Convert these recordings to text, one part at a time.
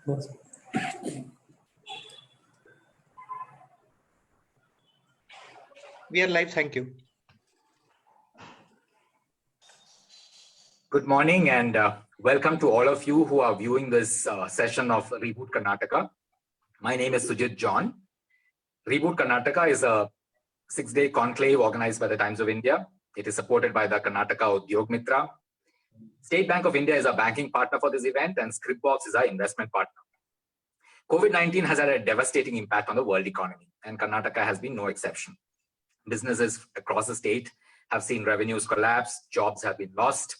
We are live. Thank you. Good morning and welcome to all of you who are viewing this session of Reboot Karnataka. My name is Sujit John. Reboot Karnataka is a 6-day conclave organized by the Times of India. It is supported by the Karnataka Udyog Mitra. State Bank of India is a banking partner for this event and Scripbox is our investment partner. COVID-19 has had a devastating impact on the world economy and Karnataka has been no exception. Businesses across the state have seen revenues collapse, jobs have been lost,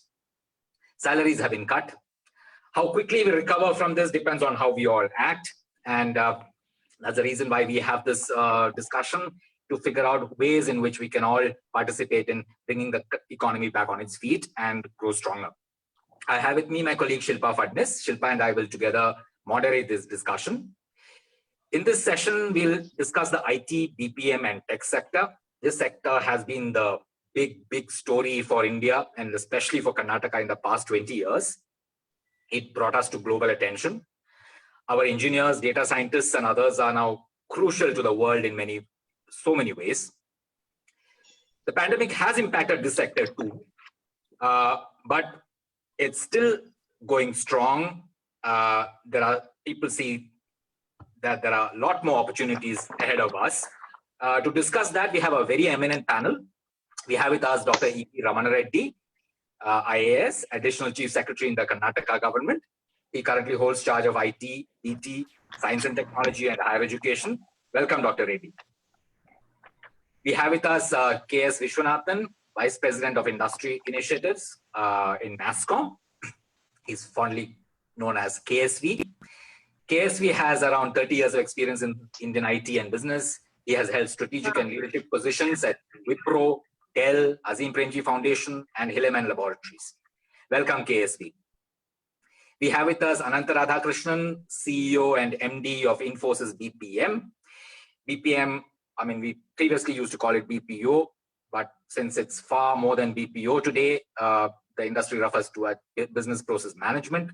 salaries have been cut. How quickly we recover from this depends on how we all act. And that's the reason why we have this discussion to figure out ways in which we can all participate in bringing the economy back on its feet and grow stronger. I have with me my colleague Shilpa Fadnis. Shilpa and I will together moderate this discussion. In this session, we'll discuss the IT, BPM and tech sector. This sector has been the big story for India and especially for Karnataka in the past 20 years. It brought us to global attention. Our engineers, data scientists and others are now crucial to the world in so many ways. The pandemic has impacted this sector too, but it's still going strong. People see that there are a lot more opportunities ahead of us. To discuss that, we have a very eminent panel. We have with us Dr. E.P. Ramana Reddy, IAS, Additional Chief Secretary in the Karnataka government. He currently holds charge of IT, DT, Science and Technology and Higher Education. Welcome, Dr. Reddy. We have with us K.S. Viswanathan, Vice President of Industry Initiatives in NASSCOM. He's fondly known as KSV. KSV has around 30 years of experience in Indian IT and business. He has held strategic and leadership positions at Wipro, Addl, Azim Premji Foundation, and Hilleman Laboratories. Welcome, KSV. We have with us Anantha Radhakrishnan, CEO and MD of Infosys BPM. BPM, we previously used to call it BPO, but since it's far more than BPO today, the industry refers to as business process management.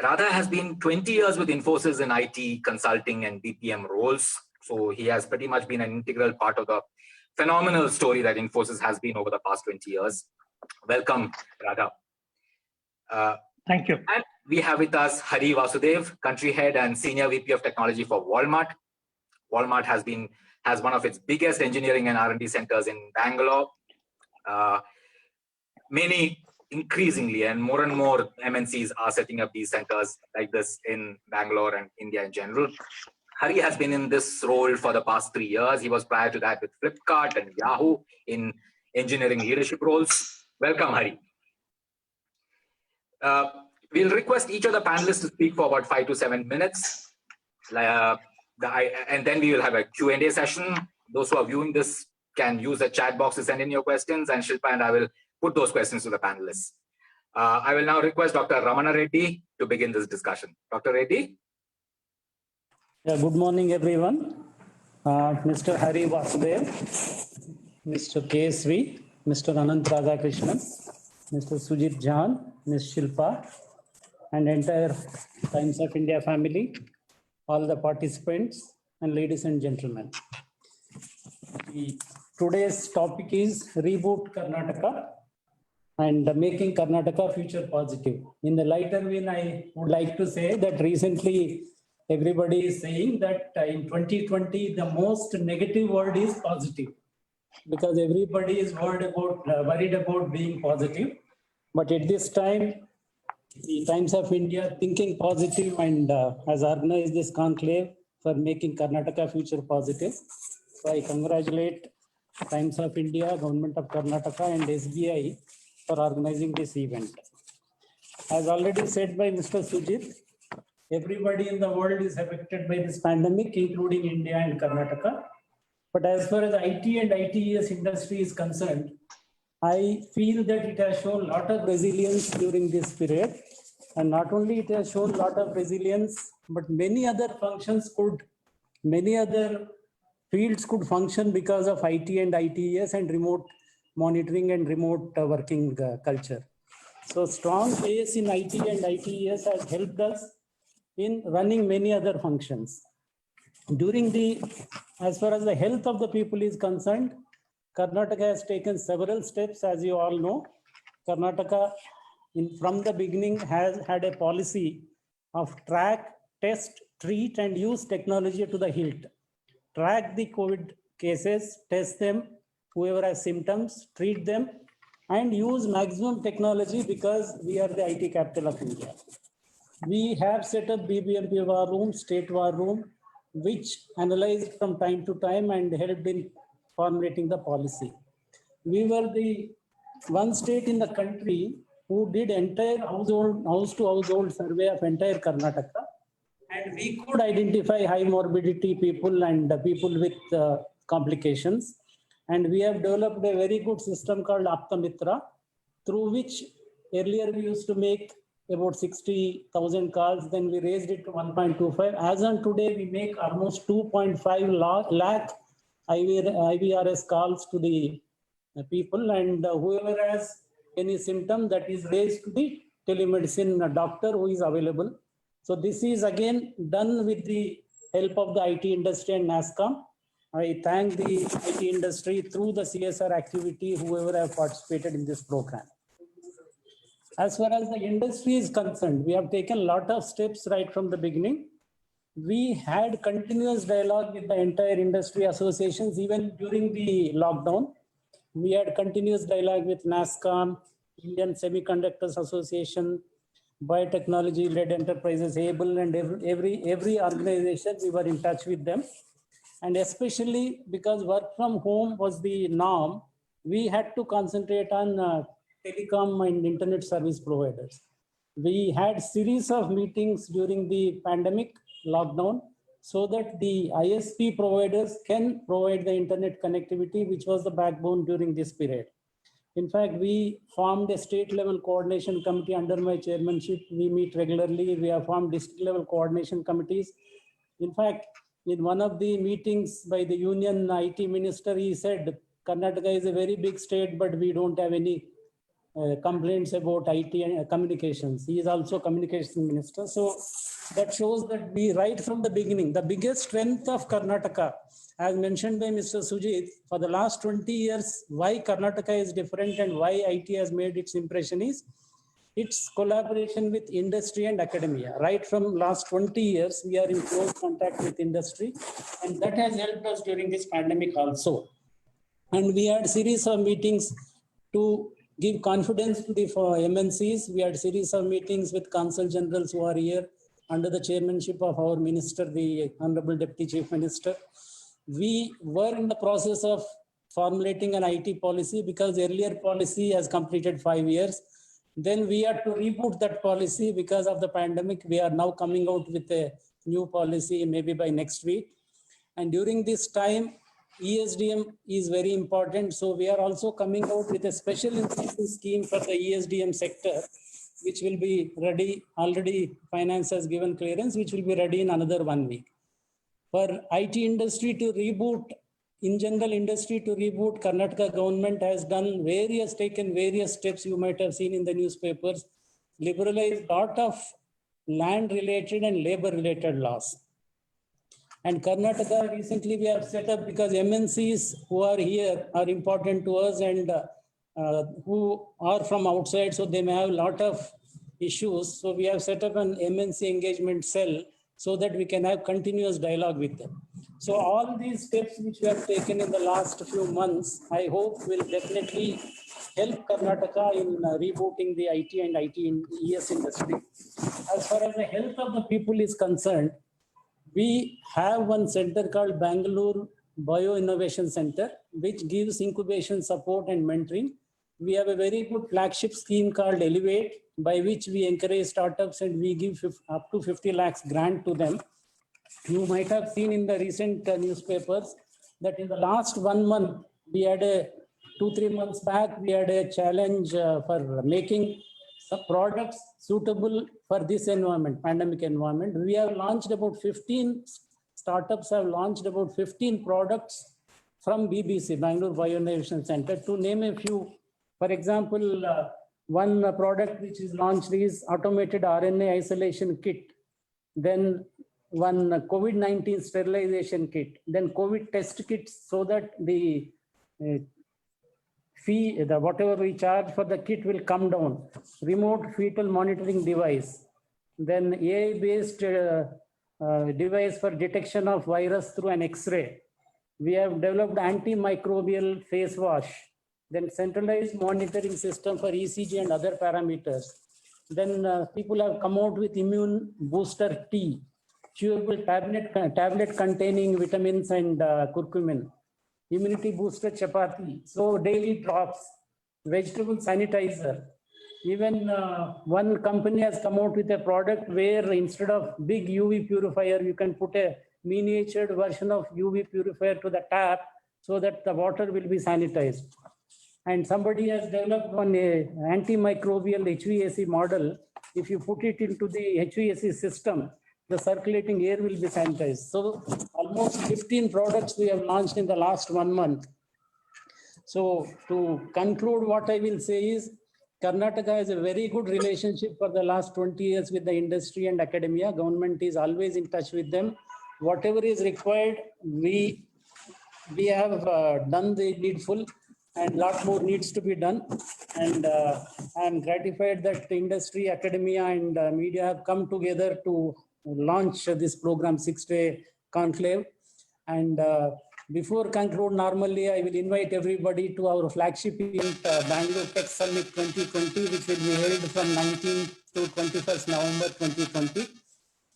Radha has been 20 years with Infosys in IT consulting and BPM roles. So he has pretty much been an integral part of the phenomenal story that Infosys has been over the past 20 years. Welcome, Radha. Thank you. And we have with us Hari Vasudev, Country Head and Senior VP of Technology for Walmart. Walmart has one of its biggest engineering and R&D centers in Bangalore. Many increasingly and more MNCs are setting up these centers like this in Bangalore and India in general. Hari has been in this role for the past 3 years. He was prior to that with Flipkart and Yahoo in engineering leadership roles. Welcome, Hari. We'll request each of the panelists to speak for about 5 to 7 minutes. And then we will have a Q&A session. Those who are viewing this can use the chat box to send in your questions, and Shilpa and I will put those questions to the panelists. I will now request Dr. Ramana Reddy to begin this discussion. Dr. Reddy? Yeah, good morning, everyone. Mr. Hari Vasudev, Mr. KSV, Mr. Anantha Radhakrishnan, Mr. Sujit John, Ms. Shilpa, and entire Times of India family, all the participants, and ladies and gentlemen. Today's topic is Reboot Karnataka and making Karnataka future positive. In the lighter vein, I would like to say that recently everybody is saying that in 2020, the most negative word is positive, because everybody is worried about being positive. But at this time, the Times of India thinking positive and has organized this conclave for making Karnataka future positive. So I congratulate Times of India, Government of Karnataka and SBI for organizing this event. As already said by Mr. Sujit, everybody in the world is affected by this pandemic, including India and Karnataka. But as far as IT and ITES industry is concerned, I feel that it has shown a lot of resilience during this period. And not only it has shown a lot of resilience, but many other fields could function because of IT and ITES and remote monitoring and remote working culture. So strong base in IT and ITES has helped us in running many other functions. As far as the health of the people is concerned, Karnataka has taken several steps, as you all know. Karnataka, from the beginning, has had a policy of track, test, treat, and use technology to the hilt. Track the COVID cases, test them, whoever has symptoms, treat them, and use maximum technology because we are the IT capital of India. We have set up BBMP war room, state war room, which analyzed from time to time and helped in formulating the policy. We were the one state in the country who did entire house-to-household survey of entire Karnataka. And we could identify high morbidity people and people with complications. And we have developed a very good system called Mitra, through which earlier we used to make about 60,000 calls, then we raised it to 1.25. As on today, we make almost 2.5 lakh IVRS calls to the people, and whoever has any symptom, that is raised to the telemedicine doctor who is available. So this is again done with the help of the IT industry and NASSCOM. I thank the IT industry through the CSR activity, whoever have participated in this program. As far as the industry is concerned, we have taken a lot of steps right from the beginning. We had continuous dialogue with the entire industry associations, even during the lockdown. We had continuous dialogue with NASSCOM, Indian Semiconductors Association, Biotechnology-led enterprises, Able, and every organization, we were in touch with them. And especially because work from home was the norm, we had to concentrate on telecom and internet service providers. We had series of meetings during the pandemic lockdown so that the ISP providers can provide the internet connectivity, which was the backbone during this period. In fact, we formed a state level coordination committee under my chairmanship. We meet regularly. We have formed district level coordination committees. In fact, in one of the meetings by the union IT minister, he said, Karnataka is a very big state, but we don't have any complaints about IT and communications. He is also communications minister. So that shows that we, right from the beginning, the biggest strength of Karnataka, as mentioned by Mr. Sujit, for the last 20 years, why Karnataka is different and why IT has made its impression is its collaboration with industry and academia. Right from last 20 years, we are in close contact with industry, and that has helped us during this pandemic also. And we had series of meetings to give confidence to the MNCs. We had series of meetings with consul generals who are here under the chairmanship of our minister, the Honorable Deputy Chief Minister. We were in the process of formulating an IT policy because earlier policy has completed 5 years. Then we had to reboot that policy because of the pandemic. We are now coming out with a new policy maybe by next week. And during this time, ESDM is very important. So we are also coming out with a special incentive scheme for the ESDM sector, which will be ready. Already finance has given clearance, which will be ready in another 1 week. For IT industry to reboot, in general industry to reboot, Karnataka government has taken various steps. You might have seen in the newspapers, liberalized lot of land related and labor related laws. And Karnataka recently we have set up, because MNCs who are here are important to us and who are from outside, so they may have a lot of issues. So we have set up an MNC engagement cell so that we can have continuous dialogue with them. So all these steps which we have taken in the last few months, I hope will definitely help Karnataka in rebooting the IT and ES industry. As far as the health of the people is concerned, we have one center called Bangalore Bio Innovation Center, which gives incubation support and mentoring. We have a very good flagship scheme called Elevate, by which we encourage startups and we give up to 50 lakhs grant to them. You might have seen in the recent newspapers that in the last 1 month, we had 2-3 months back, we had a challenge for making some products suitable for this environment, pandemic environment. We have launched about 15, startups have launched about 15 products from BBC, Bangalore Bio Innovation Center, to name a few. For example, one product which is launched is automated RNA isolation kit, then one COVID-19 sterilization kit, then COVID test kits, so that the fee, whatever we charge for the kit will come down. Remote fetal monitoring device, then AI-based device for detection of virus through an X-ray. We have developed antimicrobial face wash, then centralized monitoring system for ECG and other parameters. Then people have come out with immune booster tea, chewable tablet containing vitamins and curcumin, immunity booster chapati, so daily drops, vegetable sanitizer. Even one company has come out with a product where instead of big UV purifier, you can put a miniatured version of UV purifier to the tap so that the water will be sanitized. And somebody has developed one antimicrobial HVAC model. If you put it into the HVAC system, the circulating air will be sanitized. So almost 15 products we have launched in the last 1 month. So to conclude, what I will say is, Karnataka has a very good relationship for the last 20 years with the industry and academia. Government is always in touch with them. Whatever is required, we have done the needful, and a lot more needs to be done. And I am gratified that the industry, academia, and media have come together to launch this program, 6-day conclave. And before conclude, normally I will invite everybody to our flagship event, Bangalore Tech Summit 2020, which will be held from 19th to 21st November 2020.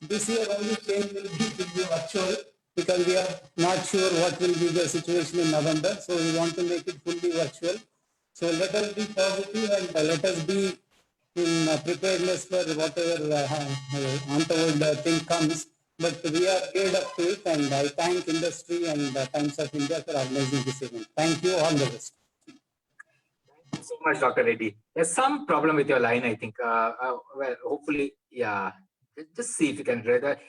This year only change will be virtual, because we are not sure what will be the situation in November. So we want to make it fully virtual. So let us be positive and let us be in preparedness for whatever untoward thing comes. But we are geared up to it, and I thank industry and Times of India for organizing this event. Thank you, all the best. Thank you so much, Dr. Reddy. There's some problem with your line, I think. Well, hopefully, yeah. Just see if you can read that.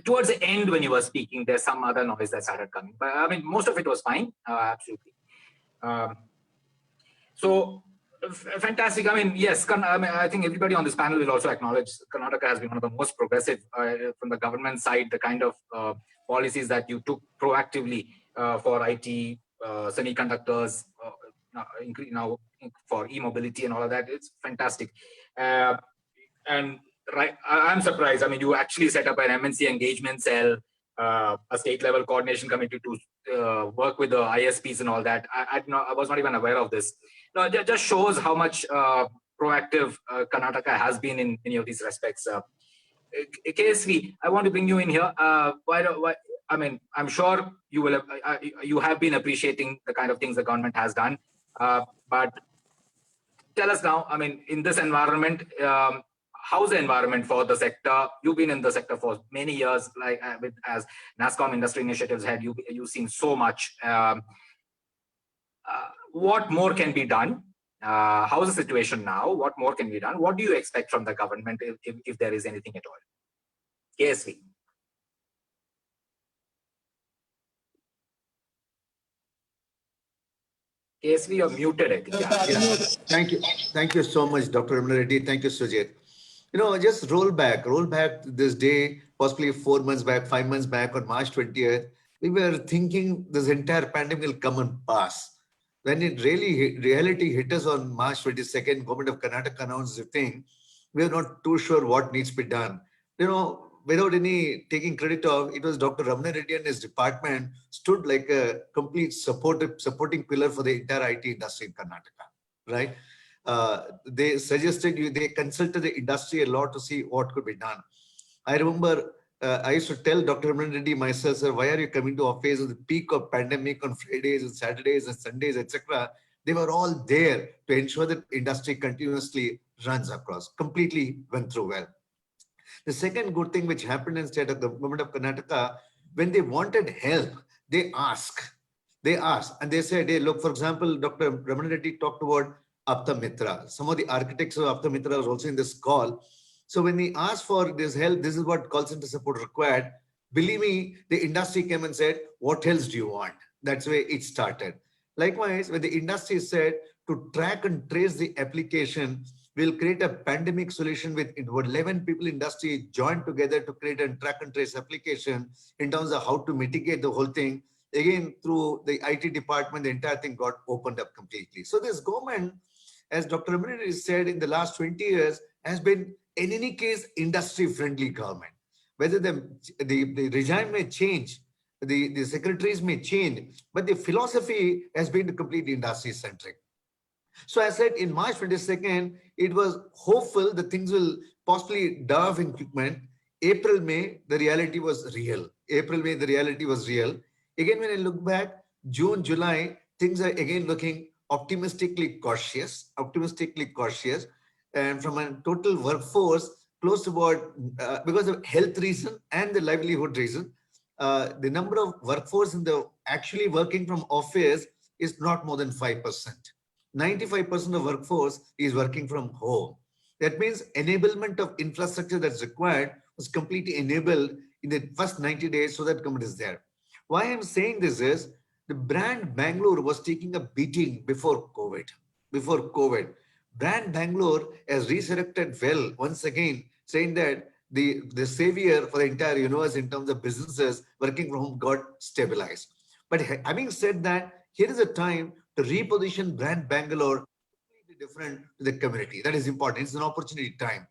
Towards the end, when you were speaking, there's some other noise that started coming. But I mean, most of it was fine. Absolutely. So fantastic. I mean, yes, I think everybody on this panel will also acknowledge Karnataka has been one of the most progressive from the government side, the kind of policies that you took proactively for IT, semiconductors, now for e-mobility and all of that. It's fantastic. And right, I'm surprised. I mean, you actually set up an MNC engagement cell, a state level coordination committee to work with the ISPs and all that. I was not even aware of this. No, it just shows how much proactive Karnataka has been in any of these respects. KSV, I want to bring you in here. I mean, I'm sure you will you have been appreciating the kind of things the government has done. But tell us now, I mean, in this environment, how's the environment for the sector? You've been in the sector for many years, like as NASSCOM industry initiatives head, you've seen so much. What more can be done? How's the situation now? What more can be done? What do you expect from the government if there is anything at all? KSV. KSV, you're muted, I think. Yeah. Thank you so much, Dr. Ramana Reddy. Thank you, Sujit. You know, just roll back this day, possibly 4 months back, 5 months back on March 20th, we were thinking this entire pandemic will come and pass. When it reality hit us on March 22nd, government of Karnataka announced the thing, we are not too sure what needs to be done. You know, without any taking credit of, it was Dr. Ramana Reddy and his department stood like a complete supporting pillar for the entire IT industry in Karnataka, right? They suggested, they consulted the industry a lot to see what could be done. I remember I used to tell Dr. Ramana Reddy myself, sir, why are you coming to office at the peak of pandemic on Fridays and Saturdays and Sundays, etc. They were all there to ensure that industry continuously runs across. Completely went through well. The second good thing which happened in state of the government of Karnataka, when they wanted help, they asked, and they said, hey, look, for example, Dr. Ramana Reddy talked about Apta Mitra. Some of the architects of Apta Mitra are also in this call. So when we asked for this help, this is what call center support required. Believe me, the industry came and said, what else do you want? That's the way it started. Likewise, when the industry said to track and trace the application, We'll create a pandemic solution with about 11 people industry joined together to create a track and trace application in terms of how to mitigate the whole thing. Again, through the IT department, the entire thing got opened up completely. So this government, as Dr. Ramana said, in the last 20 years, has been, in any case, industry-friendly government. Whether the regime may change, the secretaries may change, but the philosophy has been completely industry-centric. So I said in March 22nd, it was hopeful that things will possibly dove in equipment. April, May, the reality was real. April, May, the reality was real. Again, when I look back, June, July, things are again looking optimistically cautious. And from a total workforce, close to about, because of health reason and the livelihood reason, the number of workforce in the actually working from office is not more than 5%. 95% of workforce is working from home. That means enablement of infrastructure that's required was completely enabled in the first 90 days so that government is there. Why I'm saying this is the brand Bangalore was taking a beating before COVID. Brand Bangalore has resurrected well once again, saying that the savior for the entire universe in terms of businesses working from home got stabilized. But having said that, here is a time to reposition brand Bangalore completely different to the community. That is important. It's an opportunity time.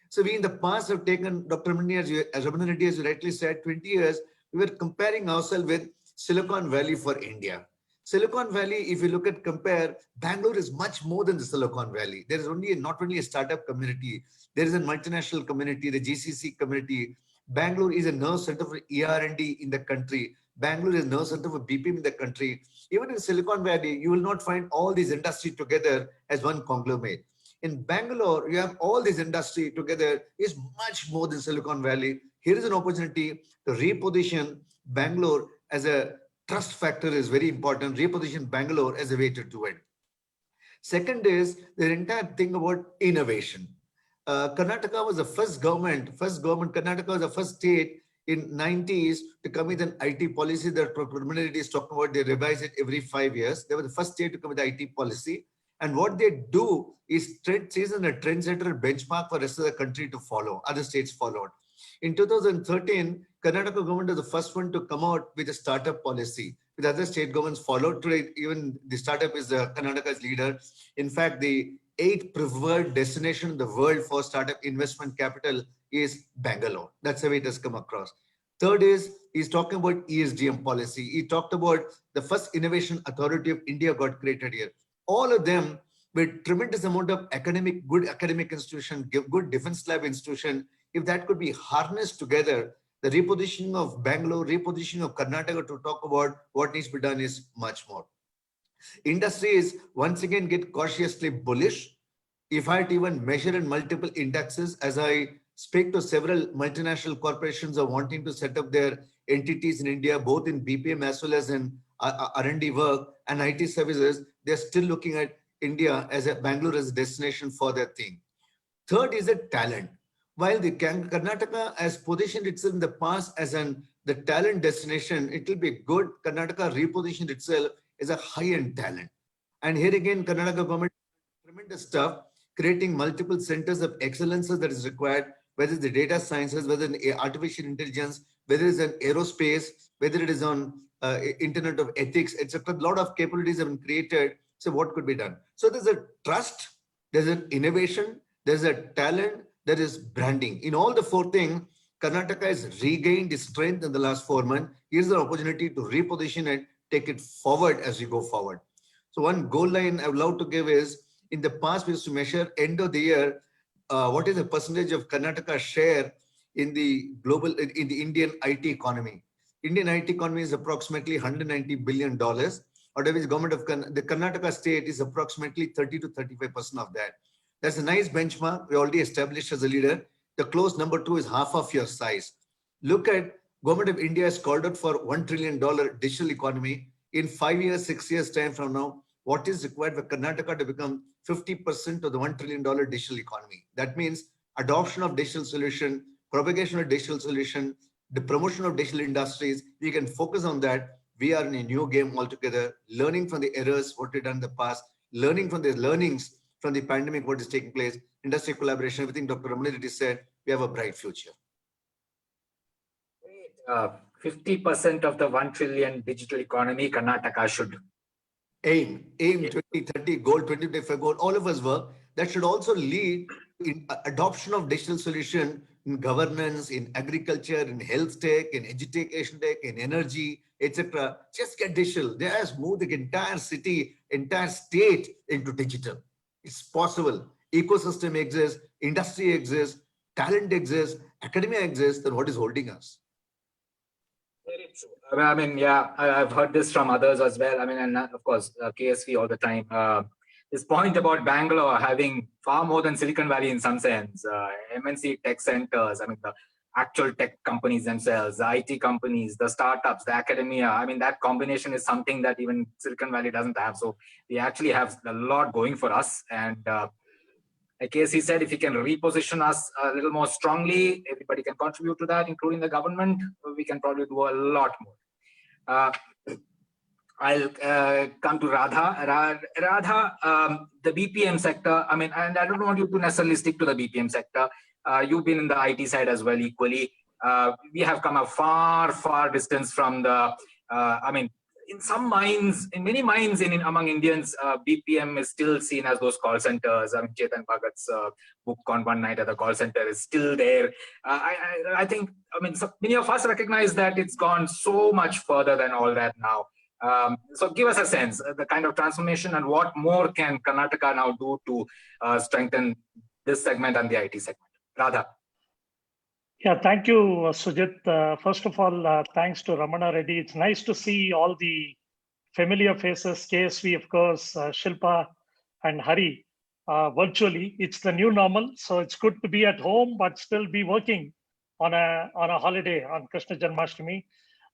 So we in the past have taken, Dr. Ramana Reddy, as you rightly said, 20 years, we were comparing ourselves with Silicon Valley for India. Silicon Valley, if you look at compare, Bangalore is much more than the Silicon Valley. There is not only a startup community, there is a multinational community, the GCC community. Bangalore is a nerve center for ER&D in the country. Bangalore is a nerve center for BPM in the country. Even in Silicon Valley, you will not find all these industries together as one conglomerate. In Bangalore, you have all this industry together is much more than Silicon Valley. Here is an opportunity to reposition Bangalore as a trust factor is very important. Reposition Bangalore as a way to do it. Second is the entire thing about innovation. Karnataka was the first government, Karnataka was the first state in 90s to come with an IT policy that Preliminary is talking about. They revise it every 5 years. They were the first state to come with the IT policy. And what they do is season a trendsetter benchmark for the rest of the country to follow. Other states followed. In 2013, Karnataka government was the first one to come out with a startup policy. With other state governments followed today, even the startup is Karnataka's leader. In fact, the 8th preferred destination in the world for startup investment capital is Bangalore. That's the way it has come across. Third is, he's talking about ESDM policy. He talked about the first innovation authority of India got created here. All of them with tremendous amount of good academic institution, good defense lab institution. If that could be harnessed together, the repositioning of Bangalore, repositioning of Karnataka to talk about what needs to be done is much more. Industries once again get cautiously bullish. If I had to even measure in multiple indexes, as I speak to several multinational corporations are wanting to set up their entities in India, both in BPM as well as in R&D work and IT services, they're still looking at India as a Bangalore as a destination for their thing. Third is a talent. While the Karnataka has positioned itself in the past as the talent destination, it will be good. Karnataka repositioned itself as a high-end talent. And here again, Karnataka government tremendous stuff, creating multiple centers of excellences that is required, whether it's the data sciences, whether it's artificial intelligence, whether it's an aerospace, whether it is on Internet of Ethics, etc. A lot of capabilities have been created. So what could be done? So there's a trust, there's an innovation, there's a talent, there is branding. In all the four things, Karnataka has regained its strength in the last 4 months. Here's the opportunity to reposition and take it forward as we go forward. So one goal line I would love to give is, in the past we used to measure end of the year, what is the percentage of Karnataka share in the global, in the Indian IT economy. Indian IT economy is approximately $190 billion. Out of which government of the Karnataka state is approximately 30 to 35% of that. That's a nice benchmark. We already established as a leader. The close number 2 is half of your size. Look at government of India has called out for $1 trillion digital economy. In 5 years, 6 years time from now, what is required for Karnataka to become 50% of the $1 trillion digital economy? That means adoption of digital solution, propagation of digital solution, the promotion of digital industries. We can focus on that. We are in a new game altogether, learning from the errors, what we've done in the past, learning from the learnings, from the pandemic, what is taking place, industry collaboration, everything Dr. Ramana Reddy said, we have a bright future. 50% of the 1 trillion digital economy, Karnataka should Aim 2030 goal, 2025 goal, all of us work. That should also lead in adoption of digital solution in governance, in agriculture, in health tech, in education tech, in energy, etc. Just get digital. They have moved the entire city, entire state into digital. It's possible. Ecosystem exists, industry exists, talent exists, academia exists. Then what is holding us? Very true. I mean, yeah, I've heard this from others as well. I mean, and of course, KSV all the time. This point about Bangalore having far more than Silicon Valley in some sense, MNC tech centers, I mean, the actual tech companies themselves, the IT companies, the startups, the academia. I mean, that combination is something that even Silicon Valley doesn't have. So we actually have a lot going for us. And like KSV said, if you can reposition us a little more strongly, everybody can contribute to that, including the government, we can probably do a lot more. I'll come to Radha. Radha, the BPM sector, I mean, and I don't want you to necessarily stick to the BPM sector. You've been in the IT side as well equally. We have come a far, far distance from the, I mean, in some minds, in many minds among Indians, BPM is still seen as those call centers. I mean, Chetan Bhagat's book on One Night at the Call Center is still there. I think, I mean, so many of us recognize that it's gone so much further than all that now. So give us a sense, the kind of transformation and what more can Karnataka now do to strengthen this segment and the IT segment. Radha. Yeah, thank you, Sujit. First of all, thanks to Ramana Reddy. It's nice to see all the familiar faces, KSV, of course, Shilpa and Hari, virtually. It's the new normal, so it's good to be at home, but still be working on a holiday on Krishna Janmashtami.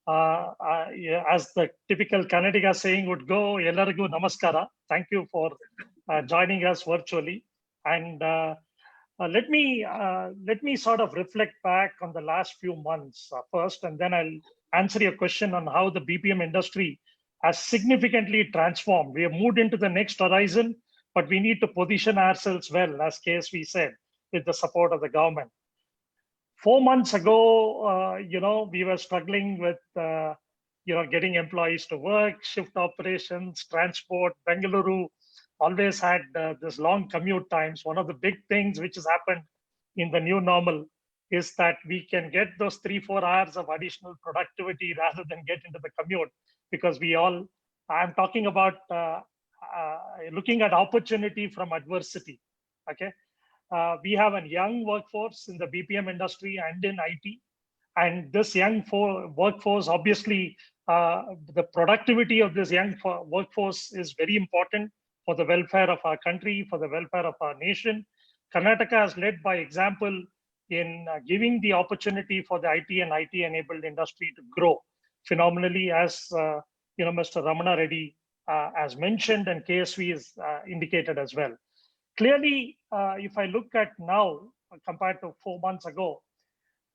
As the typical Kannadiga saying would go, Ellarigu Namaskara. Thank you for joining us virtually. And let me sort of reflect back on the last few months first, and then I'll answer your question on how the BPM industry has significantly transformed. We have moved into the next horizon, but we need to position ourselves well, as KSV said, with the support of the government. 4 months ago, we were struggling with, getting employees to work, shift operations, transport. Bengaluru always had this long commute times. One of the big things which has happened in the new normal is that we can get those 3-4 hours of additional productivity rather than get into the commute, because I'm talking about looking at opportunity from adversity. Okay. We have a young workforce in the BPM industry and in IT. And this young workforce, obviously, the productivity of this young workforce is very important for the welfare of our country, for the welfare of our nation. Karnataka has led by example in giving the opportunity for the IT and IT-enabled industry to grow phenomenally, as Mr. Ramana Reddy has mentioned, and KSV is indicated as well. Clearly, if I look at now compared to 4 months ago,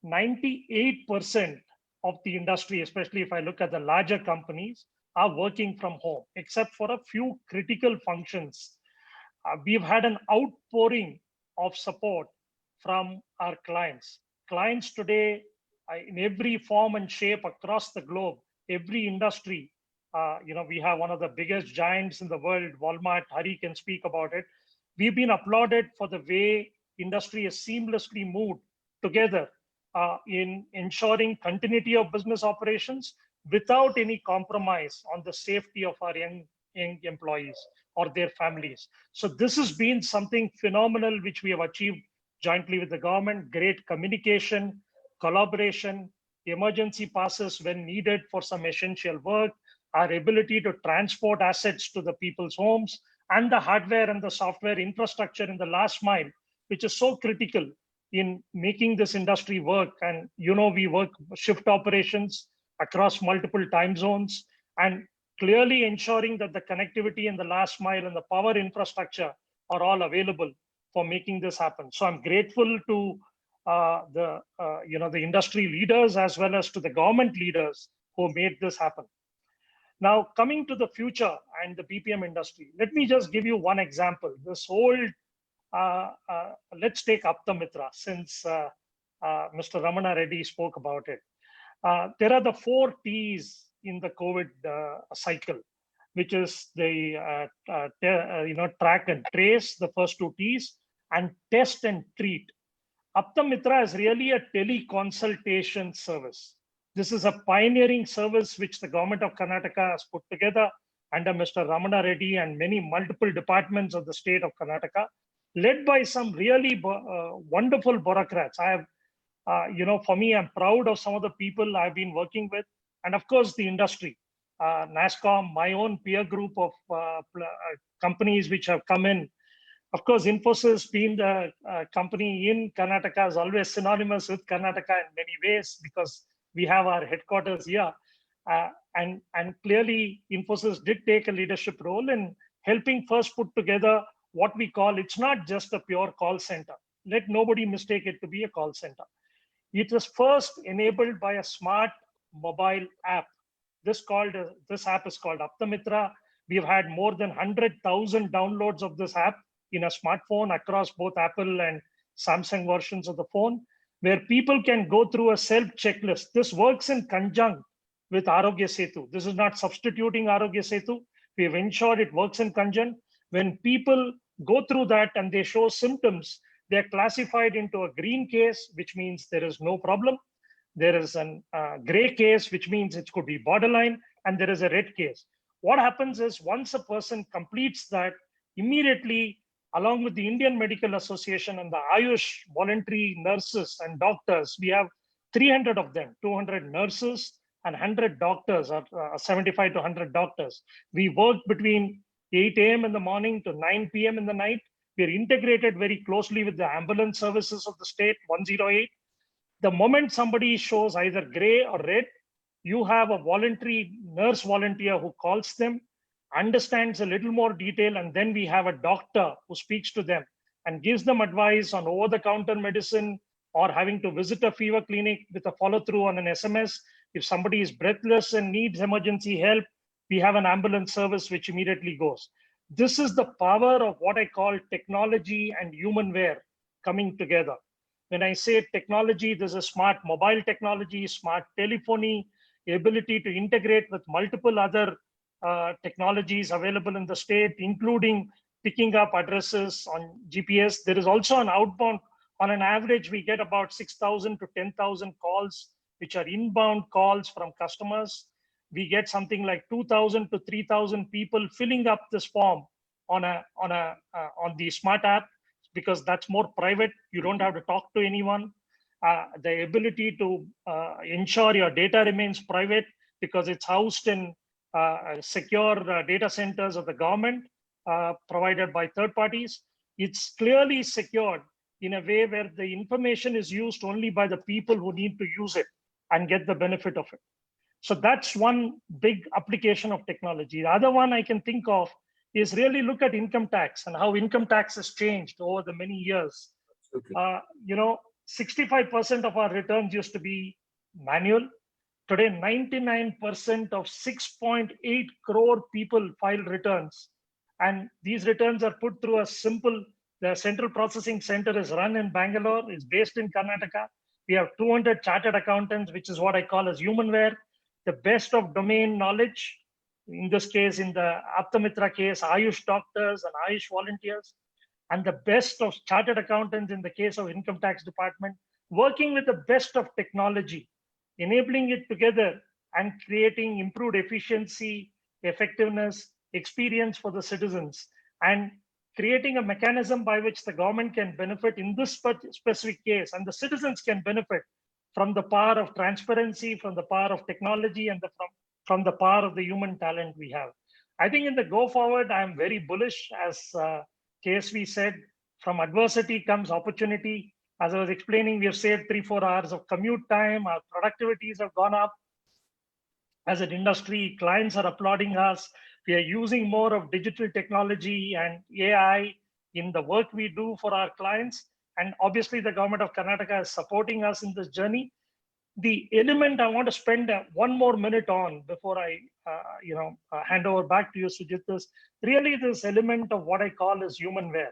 98% of the industry, especially if I look at the larger companies, are working from home, except for a few critical functions. We've had an outpouring of support from our clients. Clients today, in every form and shape across the globe, every industry, we have one of the biggest giants in the world, Walmart. Hari can speak about it. We've been applauded for the way industry has seamlessly moved together in ensuring continuity of business operations without any compromise on the safety of our young employees or their families. So this has been something phenomenal which we have achieved jointly with the government. Great communication, collaboration, emergency passes when needed for some essential work, our ability to transport assets to the people's homes, and the hardware and the software infrastructure in the last mile, which is so critical in making this industry work. And we work shift operations across multiple time zones, and clearly ensuring that the connectivity in the last mile and the power infrastructure are all available for making this happen. So I'm grateful to the industry leaders as well as to the government leaders who made this happen. Now, coming to the future and the BPM industry, let me just give you one example. This whole, let's take up the Mitra, since Mr. Ramana Reddy spoke about it. There are the 4 T's in the COVID cycle, which is the track and trace, the first 2 T's, and test and treat. Apta Mitra is really a teleconsultation service. This is a pioneering service which the government of Karnataka has put together under Mr. Ramana Reddy and many multiple departments of the state of Karnataka, led by some really wonderful bureaucrats. I have, for me, I'm proud of some of the people I've been working with, and of course the industry, NASSCOM, my own peer group of companies which have come in. Of course, Infosys being the company in Karnataka is always synonymous with Karnataka in many ways because we have our headquarters here. And clearly, Infosys did take a leadership role in helping first put together what we call, it's not just a pure call center. Let nobody mistake it to be a call center. It was first enabled by a smart mobile app. This app is called Apta Mitra. We've had more than 100,000 downloads of this app in a smartphone across both Apple and Samsung versions of the phone, where people can go through a self-checklist. This works in conjunct with Arogya Setu. This is not substituting Arogya Setu. We have ensured it works in conjunct. When people go through that and they show symptoms, they're classified into a green case, which means there is no problem. There is a gray case, which means it could be borderline, and there is a red case. What happens is once a person completes that, immediately, along with the Indian Medical Association and the Ayush voluntary nurses and doctors, we have 300 of them, 200 nurses and 100 doctors, or 75 to 100 doctors. We work between 8 a.m. in the morning to 9 p.m. in the night. We're integrated very closely with the ambulance services of the state, 108. The moment somebody shows either gray or red, you have a voluntary nurse volunteer who calls them, understands a little more detail, and then we have a doctor who speaks to them and gives them advice on over-the-counter medicine or having to visit a fever clinic with a follow-through on an SMS. If somebody is breathless and needs emergency help, we have an ambulance service which immediately goes. This is the power of what I call technology and humanware coming together. When I say technology, there's a smart mobile technology, smart telephony, ability to integrate with multiple other technologies available in the state, including picking up addresses on GPS. There is also an outbound. On an average, we get about 6,000 to 10,000 calls, which are inbound calls from customers. We get something like 2,000 to 3,000 people filling up this form on the smart app, because that's more private. You don't have to talk to anyone. The ability to ensure your data remains private because it's housed in secure data centers of the government provided by third parties. It's clearly secured in a way where the information is used only by the people who need to use it and get the benefit of it. So that's one big application of technology. The other one I can think of is really look at income tax and how income tax has changed over the many years. 65% of our returns used to be manual. Today, 99% of 6.8 crore people file returns. And these returns are put through the central processing center is run in Bangalore, is based in Karnataka. We have 200 chartered accountants, which is what I call as humanware, the best of domain knowledge. In this case, in the Apta Mitra case, Ayush doctors and Ayush volunteers, and the best of chartered accountants in the case of income tax department, working with the best of technology, enabling it together and creating improved efficiency, effectiveness, experience for the citizens, and creating a mechanism by which the government can benefit in this specific case, and the citizens can benefit from the power of transparency, from the power of technology, and from the power of the human talent we have. I think in the go forward, I'm very bullish. As KSV said, from adversity comes opportunity. As I was explaining, we have saved 3-4 hours of commute time. Our productivities have gone up. As an industry, clients are applauding us. We are using more of digital technology and AI in the work we do for our clients. And obviously, the government of Karnataka is supporting us in this journey. The element I want to spend one more minute on before I hand over back to you, Sujit, is really this element of what I call as humanware.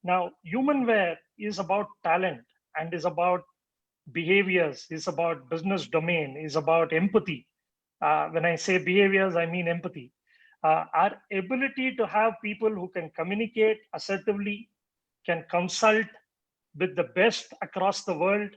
Now, humanware is about talent and is about behaviors, is about business domain, is about empathy. When I say behaviors, I mean empathy. Our ability to have people who can communicate assertively, can consult with the best across the world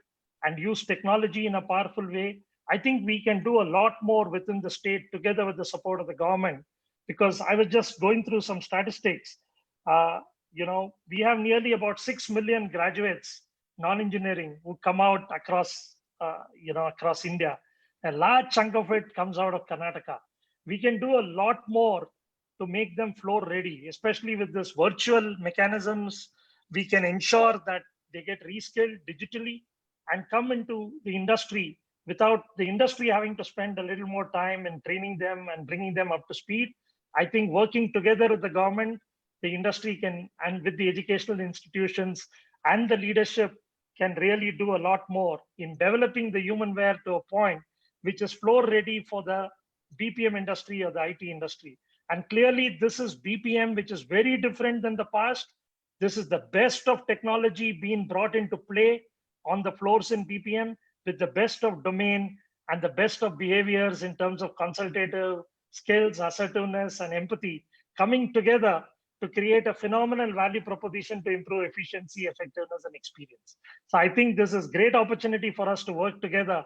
and use technology in a powerful way. I think we can do a lot more within the state together with the support of the government, because I was just going through some statistics. We have nearly about 6 million graduates, non-engineering, who come out across India. A large chunk of it comes out of Karnataka. We can do a lot more to make them floor ready, especially with this virtual mechanisms. We can ensure that they get reskilled digitally and come into the industry without the industry having to spend a little more time in training them and bringing them up to speed. I think working together with the government, the industry can, and with the educational institutions and the leadership, can really do a lot more in developing the humanware to a point which is floor ready for the BPM industry or the IT industry. And clearly this is BPM, which is very different than the past. This is the best of technology being brought into play on the floors in BPM with the best of domain and the best of behaviors in terms of consultative skills, assertiveness, and empathy coming together to create a phenomenal value proposition to improve efficiency, effectiveness, and experience. So I think this is great opportunity for us to work together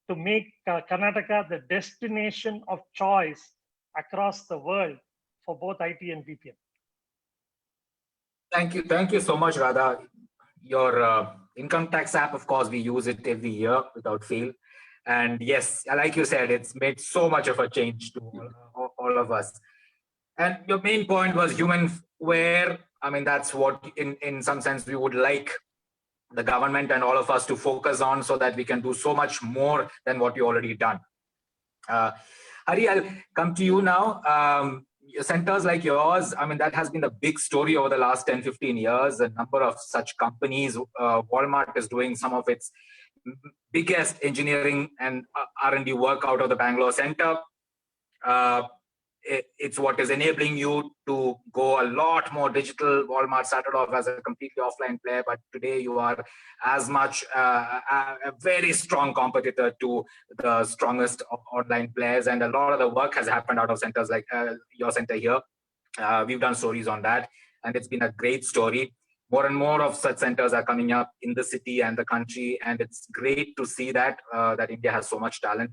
to make Karnataka the destination of choice across the world for both IT and BPM. Thank you so much, Radha. Your income tax app, of course, we use it every year without fail. And yes, like you said, it's made so much of a change to all of us. And your main point was humanware. I mean, that's what in some sense we would like the government and all of us to focus on, so that we can do so much more than what you already done. Hari, I'll come to you now. Centers like yours, I mean, that has been a big story over the last 10, 15 years. A number of such companies, Walmart is doing some of its biggest engineering and R&D work out of the Bangalore center. It's what is enabling you to go a lot more digital. Walmart started off as a completely offline player, but today you are as much a very strong competitor to the strongest online players. And a lot of the work has happened out of centers like your center here. We've done stories on that, and it's been a great story. More and more of such centers are coming up in the city and the country, and it's great to see that that India has so much talent.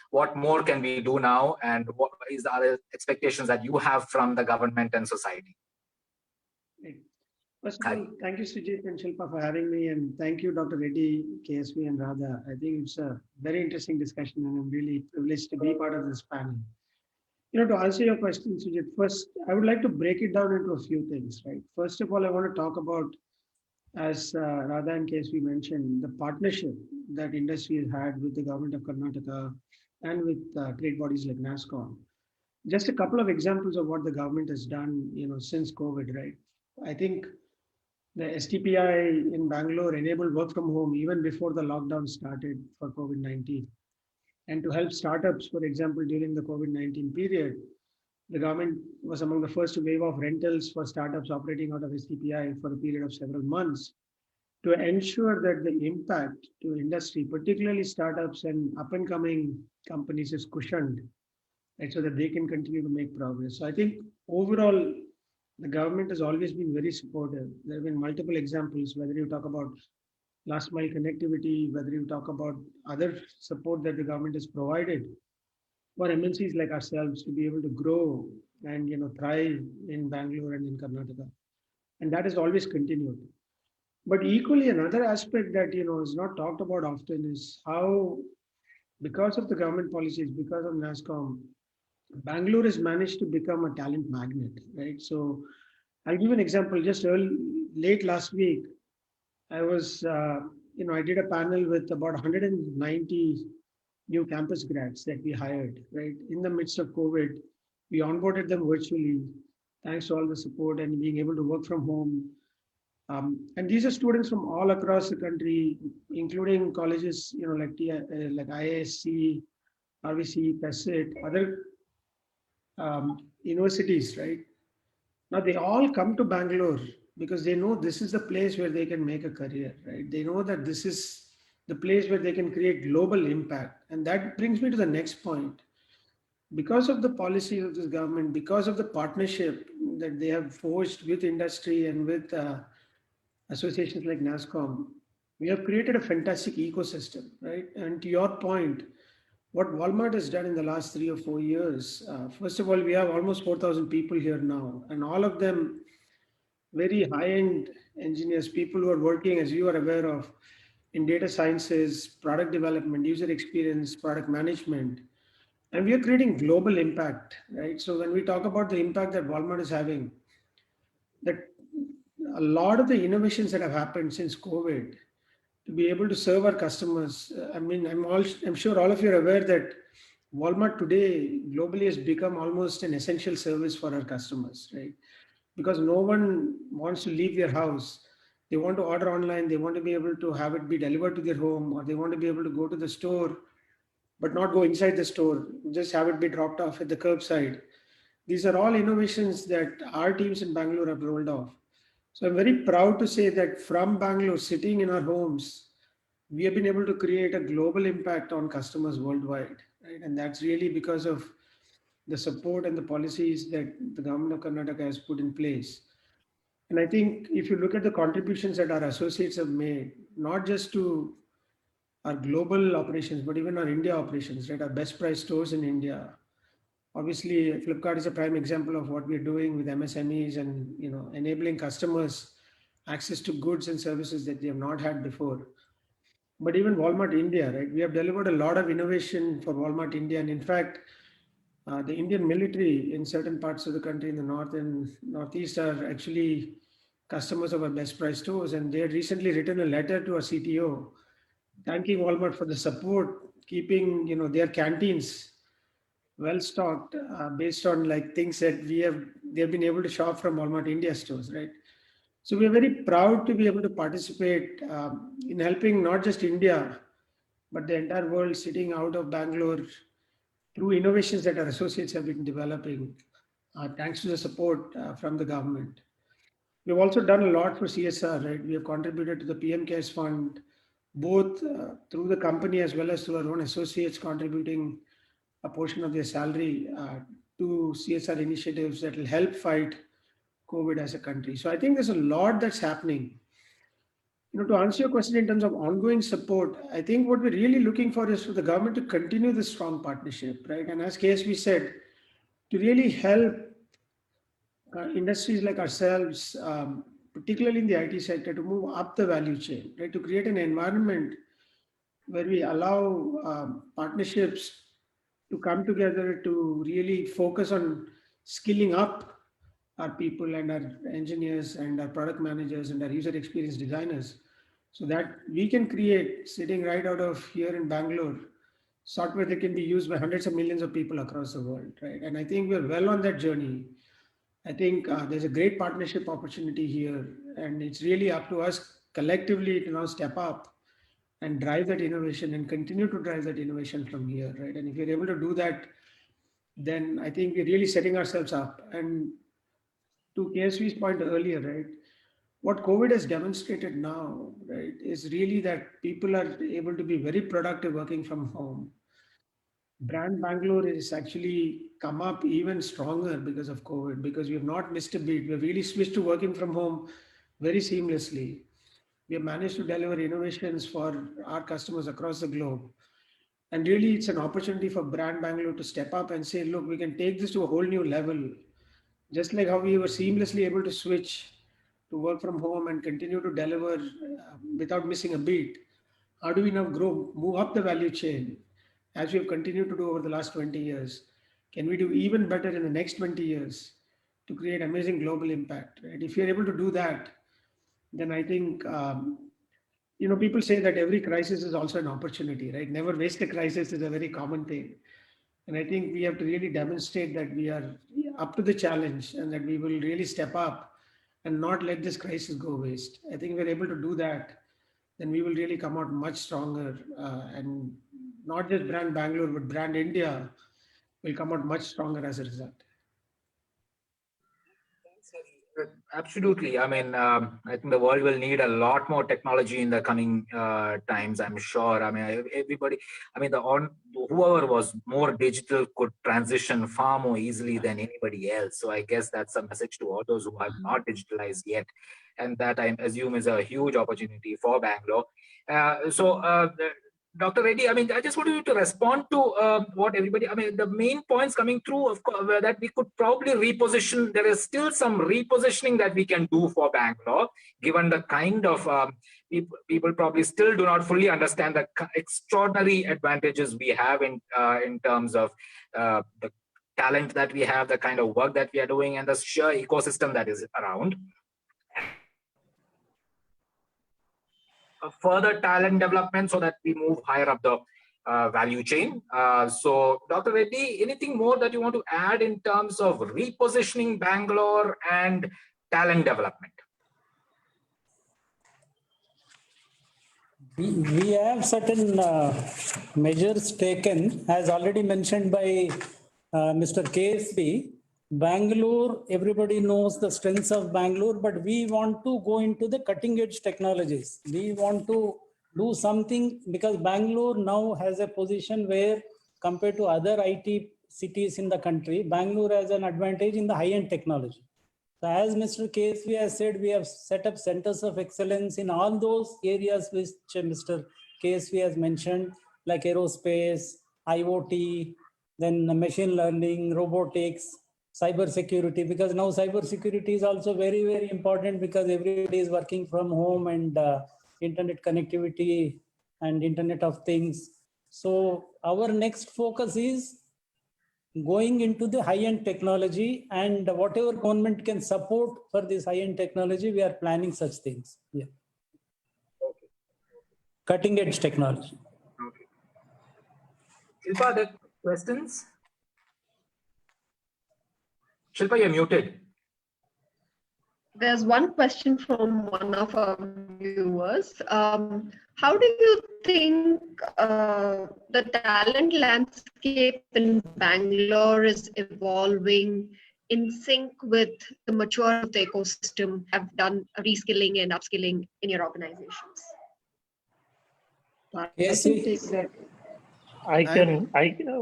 What more can we do now, and what is the other expectations that you have from the government and society? First of all, thank you, Sujit and Shilpa, for having me, and thank you, Dr. Reddy, KSV, and Radha. I think it's a very interesting discussion, and I'm really privileged to be part of this panel. To answer your question, Sujit, first, I would like to break it down into a few things, right? First of all, I want to talk about, as Radha and KSV mentioned, the partnership that industry has had with the government of Karnataka and with trade bodies like NASSCOM. Just a couple of examples of what the government has done, since COVID, right? I think the STPI in Bangalore enabled work from home even before the lockdown started for COVID-19. And to help startups, for example, during the COVID-19 period, the government was among the first to waive off rentals for startups operating out of STPI for a period of several months, to ensure that the impact to industry, particularly startups and up-and-coming companies, is cushioned, right, so that they can continue to make progress. So I think overall, the government has always been very supportive. There have been multiple examples, whether you talk about last mile connectivity, whether you talk about other support that the government has provided for MNCs like ourselves to be able to grow and thrive in Bangalore and in Karnataka. And that has always continued. But equally, another aspect that is not talked about often is how, because of the government policies, because of NASSCOM, Bangalore has managed to become a talent magnet, right? So I'll give an example. Just late last week, I was, I did a panel with about 190 new campus grads that we hired, right? In the midst of COVID, we onboarded them virtually, thanks to all the support and being able to work from home. And these are students from all across the country, including colleges, like like IISc, RVC, PESIT, other universities, right? Now they all come to Bangalore because they know this is the place where they can make a career, right? They know that this is the place where they can create global impact. And that brings me to the next point. Because of the policy of this government, because of the partnership that they have forged with industry and with associations like NASSCOM, we have created a fantastic ecosystem, right? And to your point, what Walmart has done in the last 3 or 4 years, first of all, we have almost 4,000 people here now, and all of them very high-end engineers, people who are working, as you are aware of, in data sciences, product development, user experience, product management. And we are creating global impact, right? So when we talk about the impact that Walmart is having, that a lot of the innovations that have happened since COVID to be able to serve our customers. I mean, I'm sure all of you are aware that Walmart today globally has become almost an essential service for our customers, right? Because no one wants to leave their house. They want to order online. They want to be able to have it be delivered to their home, or they want to be able to go to the store, but not go inside the store, just have it be dropped off at the curbside. These are all innovations that our teams in Bangalore have rolled off. So I'm very proud to say that from Bangalore, sitting in our homes, we have been able to create a global impact on customers worldwide, right? And that's really because of the support and the policies that the government of Karnataka has put in place. And I think if you look at the contributions that our associates have made, not just to our global operations, but even our India operations, right? Our best price stores in India. Obviously, Flipkart is a prime example of what we're doing with MSMEs and enabling customers access to goods and services that they have not had before. But even Walmart India, right? We have delivered a lot of innovation for Walmart India, and in fact, the Indian military in certain parts of the country in the north and northeast are actually customers of our best price stores, and they had recently written a letter to our CTO thanking Walmart for the support, keeping their canteens well stocked based on like things that they've been able to shop from Walmart India stores, right? So we are very proud to be able to participate in helping not just India, but the entire world sitting out of Bangalore through innovations that our associates have been developing, thanks to the support from the government. We've also done a lot for CSR, right? We have contributed to the PM Cares Fund, both through the company as well as through our own associates contributing a portion of their salary to CSR initiatives that will help fight COVID as a country. So I think there's a lot that's happening. To answer your question in terms of ongoing support, I think what we're really looking for is for the government to continue this strong partnership, right? And as KSV said, to really help industries like ourselves, particularly in the IT sector, to move up the value chain, right? To create an environment where we allow partnerships to come together to really focus on skilling up our people and our engineers and our product managers and our user experience designers so that we can create, sitting right out of here in Bangalore, software that can be used by hundreds of millions of people across the world, right? And I think we're well on that journey. I think there's a great partnership opportunity here, and it's really up to us collectively to now step up and drive that innovation and continue to drive that innovation from here, right? And if you're able to do that, then I think we're really setting ourselves up. And to KSV's point earlier, right, what COVID has demonstrated now, right, is really that people are able to be very productive working from home. Brand Bangalore is actually come up even stronger because of COVID, because we have not missed a beat. We've really switched to working from home very seamlessly. We have managed to deliver innovations for our customers across the globe. And really, it's an opportunity for Brand Bangalore to step up and say, look, we can take this to a whole new level. Just like how we were seamlessly able to switch to work from home and continue to deliver without missing a beat. How do we now move up the value chain as we have continued to do over the last 20 years? Can we do even better in the next 20 years to create amazing global impact? Right? If you're able to do that, then I think, people say that every crisis is also an opportunity, right? Never waste a crisis is a very common thing. And I think we have to really demonstrate that we are up to the challenge and that we will really step up and not let this crisis go waste. I think if we're able to do that, then we will really come out much stronger, and not just brand Bangalore, but brand India will come out much stronger as a result. Absolutely. I mean, I think the world will need a lot more technology in the coming times, I'm sure. I mean, everybody, I mean, whoever was more digital could transition far more easily than anybody else. So I guess that's a message to all those who have not digitalized yet. And that I assume is a huge opportunity for Bangalore. Dr. Reddy, I mean, I just wanted you to respond to what everybody, I mean, the main points coming through, of course, that we could probably reposition. There is still some repositioning that we can do for Bangalore, given the kind of people probably still do not fully understand the extraordinary advantages we have in terms of the talent that we have, the kind of work that we are doing, and the sheer ecosystem that is around. Further talent development so that we move higher up the value chain. So Dr. Reddy, anything more that you want to add in terms of repositioning Bangalore and talent development? We have certain measures taken, as already mentioned by Mr. KSB. Bangalore, everybody knows the strengths of Bangalore, but we want to go into the cutting edge technologies. We want to do something because Bangalore now has a position where compared to other IT cities in the country, Bangalore has an advantage in the high-end technology. So as Mr. KSB has said, we have set up centers of excellence in all those areas which Mr. KSB has mentioned, like aerospace, IoT, then machine learning, robotics, cyber security, because now cyber security is also very, very important because everybody is working from home and internet connectivity and Internet of Things. So our next focus is going into the high-end technology, and whatever government can support for this high-end technology, we are planning such things. Yeah. Okay. Cutting edge technology. Okay. Shilpa, the questions? Shilpa, you're muted. There's one question from one of our viewers. How do you think the talent landscape in Bangalore is evolving in sync with the mature of the ecosystem, have done reskilling and upskilling in your organizations? I can take that.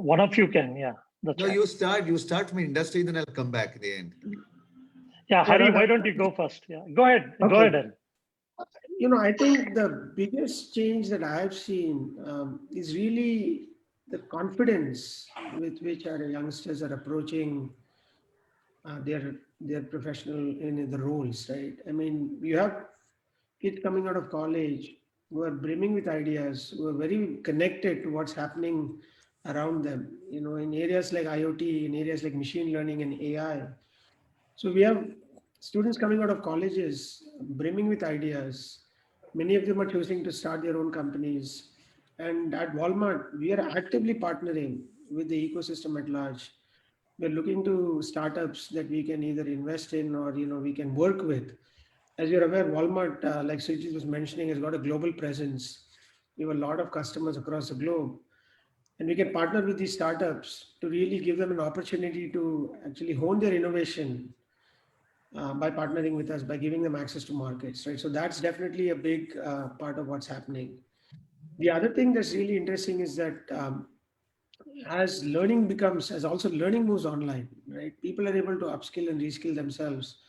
One of you can, yeah. No, you start from industry, then I'll come back at the end. Yeah, Hari, why don't you go first? Yeah, go ahead. Okay. Go ahead. You know, I think the biggest change that I have seen is really the confidence with which our youngsters are approaching their professional in the roles, right? I mean, you have kids coming out of college who are brimming with ideas, who are very connected to what's happening around them, you know, in areas like IoT, in areas like machine learning and AI. So we have students coming out of colleges brimming with ideas. Many of them are choosing to start their own companies. And at Walmart, we are actively partnering with the ecosystem at large. We're looking to startups that we can either invest in or, you know, we can work with. As you're aware, Walmart, like Sujit was mentioning, has got a global presence. We have a lot of customers across the globe. And we can partner with these startups to really give them an opportunity to actually hone their innovation by partnering with us, by giving them access to markets, right? So that's definitely a big part of what's happening. The other thing that's really interesting is that as learning moves online, right? People are able to upskill and reskill themselves,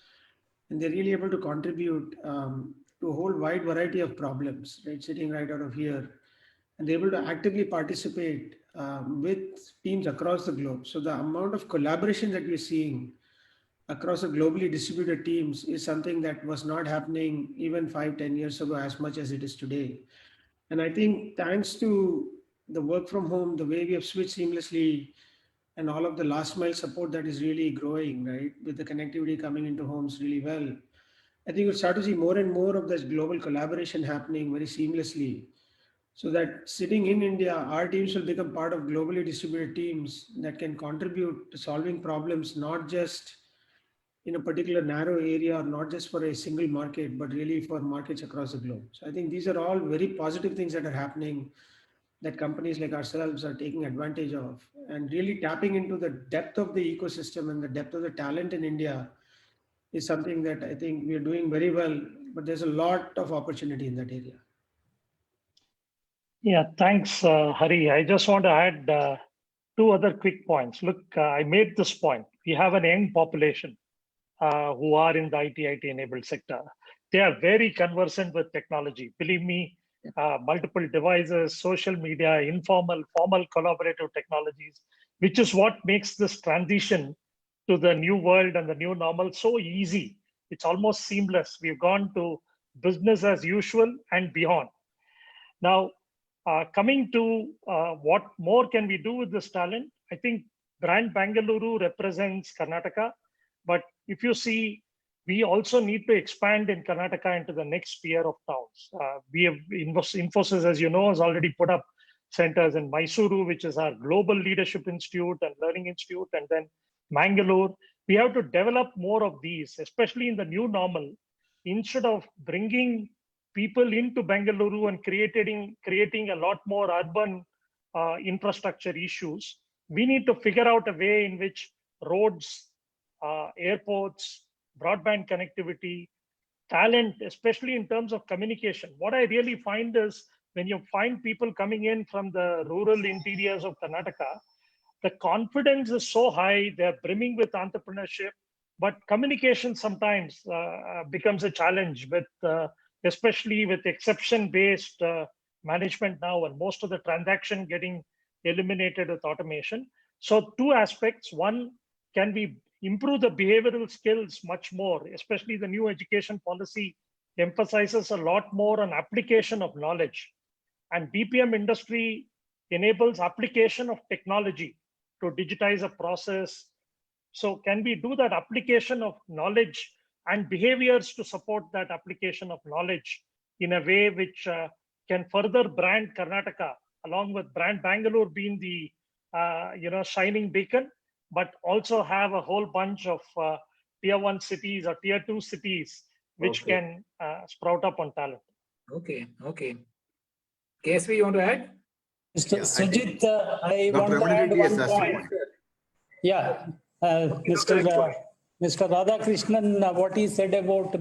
and they're really able to contribute to a whole wide variety of problems, right? Sitting right out of here, and they're able to actively participate with teams across the globe. So the amount of collaboration that we're seeing across a globally distributed teams is something that was not happening even 5-10 years ago as much as it is today. And I think thanks to the work from home, the way we have switched seamlessly, and all of the last mile support that is really growing, right, with the connectivity coming into homes really well, I think we'll start to see more and more of this global collaboration happening very seamlessly, so that sitting in India, our teams will become part of globally distributed teams that can contribute to solving problems, not just in a particular narrow area, or not just for a single market, but really for markets across the globe. So I think these are all very positive things that are happening, that companies like ourselves are taking advantage of, and really tapping into the depth of the ecosystem and the depth of the talent in India is something that I think we are doing very well, but there's a lot of opportunity in that area. Yeah, thanks, Hari. I just want to add two other quick points. Look, I made this point. We have an young population who are in the IT enabled sector. They are very conversant with technology. Believe me, multiple devices, social media, informal, formal collaborative technologies, which is what makes this transition to the new world and the new normal so easy. It's almost seamless. We've gone to business as usual and beyond. Now, coming to what more can we do with this talent? I think brand Bangalore represents Karnataka, but if you see, we also need to expand in Karnataka into the next sphere of towns. We have Infosys, as you know, has already put up centers in Mysuru, which is our global leadership institute and learning institute, and then Mangalore. We have to develop more of these, especially in the new normal, instead of bringing people into Bangalore and creating a lot more urban infrastructure issues. We need to figure out a way in which roads, airports, broadband connectivity, talent, especially in terms of communication. What I really find is when you find people coming in from the rural interiors of Karnataka, the confidence is so high, they're brimming with entrepreneurship, but communication sometimes becomes a challenge with especially with exception-based management now, and most of the transaction getting eliminated with automation. So two aspects. One, can we improve the behavioral skills much more, especially the new education policy emphasizes a lot more on application of knowledge. And BPM industry enables application of technology to digitize a process. So can we do that application of knowledge and behaviors to support that application of knowledge in a way which can further brand Karnataka, along with brand Bangalore being the shining beacon, but also have a whole bunch of tier 1 cities or tier 2 cities which can sprout up on talent. Okay. KSV, you want to add? Mr. Sujit, I Dr. want to add Ramana has one asked a point. point. Yeah, Mr. Radhakrishnan, what he said about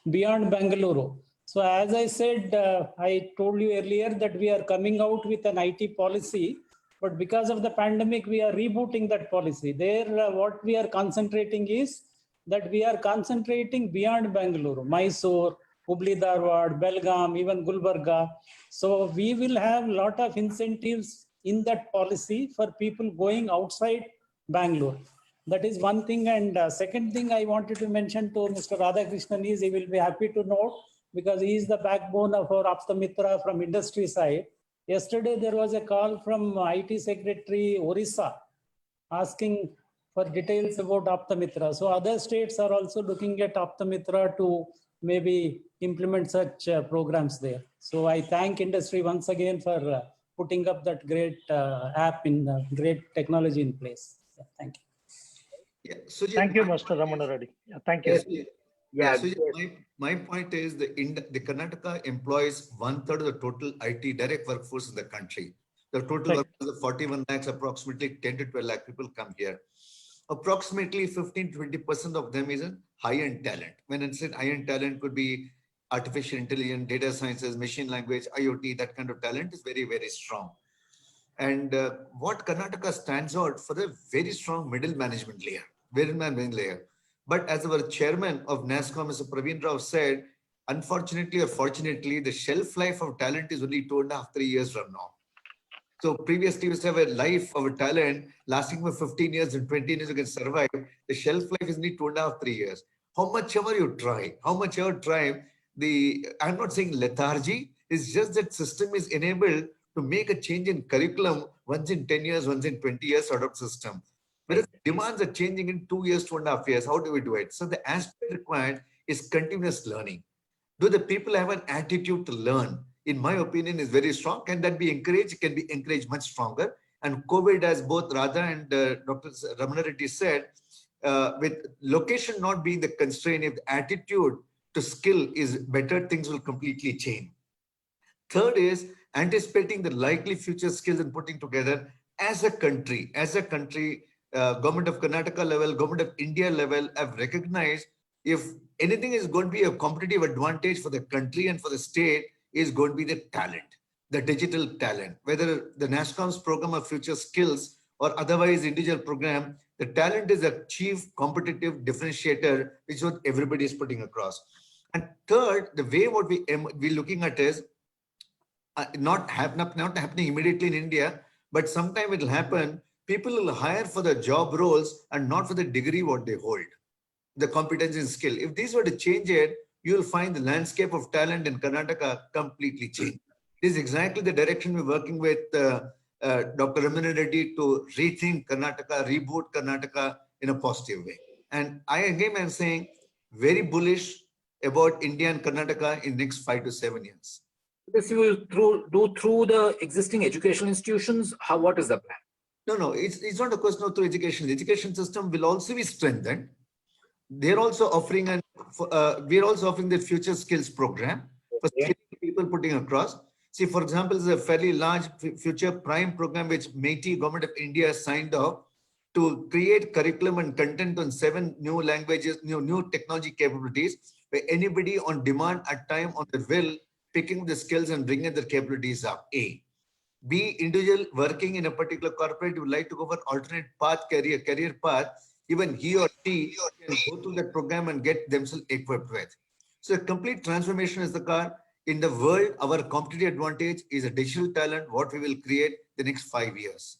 beyond Bangalore. So as I said, I told you earlier that we are coming out with an IT policy, but because of the pandemic, we are rebooting that policy. There, what we are concentrating is that we are concentrating beyond Bangalore, Mysore, Hubli Dharwad, Belgaum, even Gulbarga. So we will have a lot of incentives in that policy for people going outside Bangalore. That is one thing. And second thing I wanted to mention to Mr. Radhakrishnan is he will be happy to know, because he is the backbone of our Apta Mitra from industry side. Yesterday, there was a call from IT Secretary Orissa asking for details about Apta Mitra. So other states are also looking at Apta Mitra to maybe implement such programs there. So I thank industry once again for putting up that great app in great technology in place. Yeah, thank you. Yeah, Sujit, Thank you, Mr. Ramana Reddy. Yeah, thank you. Sujit, my point is the Karnataka employs 1/3 of the total IT direct workforce in the country. The total workforce of 41 lakhs, approximately 10 to 12 lakh people come here. Approximately 15 to 20% of them is a high-end talent. When I said high-end talent, could be artificial intelligence, data sciences, machine language, IoT, that kind of talent is very, very strong. And what Karnataka stands out for a very strong middle management layer. But as our chairman of NASSCOM, Mr. Praveen Rao said, unfortunately or fortunately, the shelf life of talent is only 2.5, 3 years from now. So previously, we used to have a life of a talent lasting for 15 years and 20 years you can survive. The shelf life is only 2.5, 3 years. How much ever you try, I'm not saying lethargy, it's just that system is enabled to make a change in curriculum once in 10 years, once in 20 years sort of system. Whereas demands are changing in 2 years, 2.5 years. How do we do it? So the aspect required is continuous learning. Do the people have an attitude to learn? In my opinion, is very strong. Can that be encouraged? Can be encouraged much stronger. And COVID, as both Radha and Dr. Ramana Reddy said, with location not being the constraint, if the attitude to skill is better, things will completely change. Third is anticipating the likely future skills and putting together as a country, Government of Karnataka level, Government of India level have recognized if anything is going to be a competitive advantage for the country and for the state is going to be the talent, the digital talent, whether the NASSCOM's program of future skills or otherwise individual program, the talent is a chief competitive differentiator, which is what everybody is putting across. And third, the way what we're looking at is not happening immediately in India, but sometime it will happen. People will hire for the job roles and not for the degree what they hold, the competence and skill. If these were to change it, you will find the landscape of talent in Karnataka completely change. This is exactly the direction we're working with Dr. Ramana Reddy to rethink Karnataka, reboot Karnataka in a positive way. And I'm saying very bullish about India and Karnataka in next 5 to 7 years. This you will do through the existing educational institutions. What is the plan? No, it's not a question of through education. The education system will also be strengthened. They're also offering we're also offering the future skills program for people putting across. See, for example, there's a fairly large future prime program which MeitY Government of India signed off to create curriculum and content on 7 new languages, new technology capabilities, where anybody on demand at time on the will picking the skills and bringing their capabilities up. A. B, individual working in a particular corporate would like to go for alternate path, career path, even he or she can go through that program and get themselves equipped with. So a complete transformation is the car. In the world, our competitive advantage is a digital talent, what we will create the next 5 years.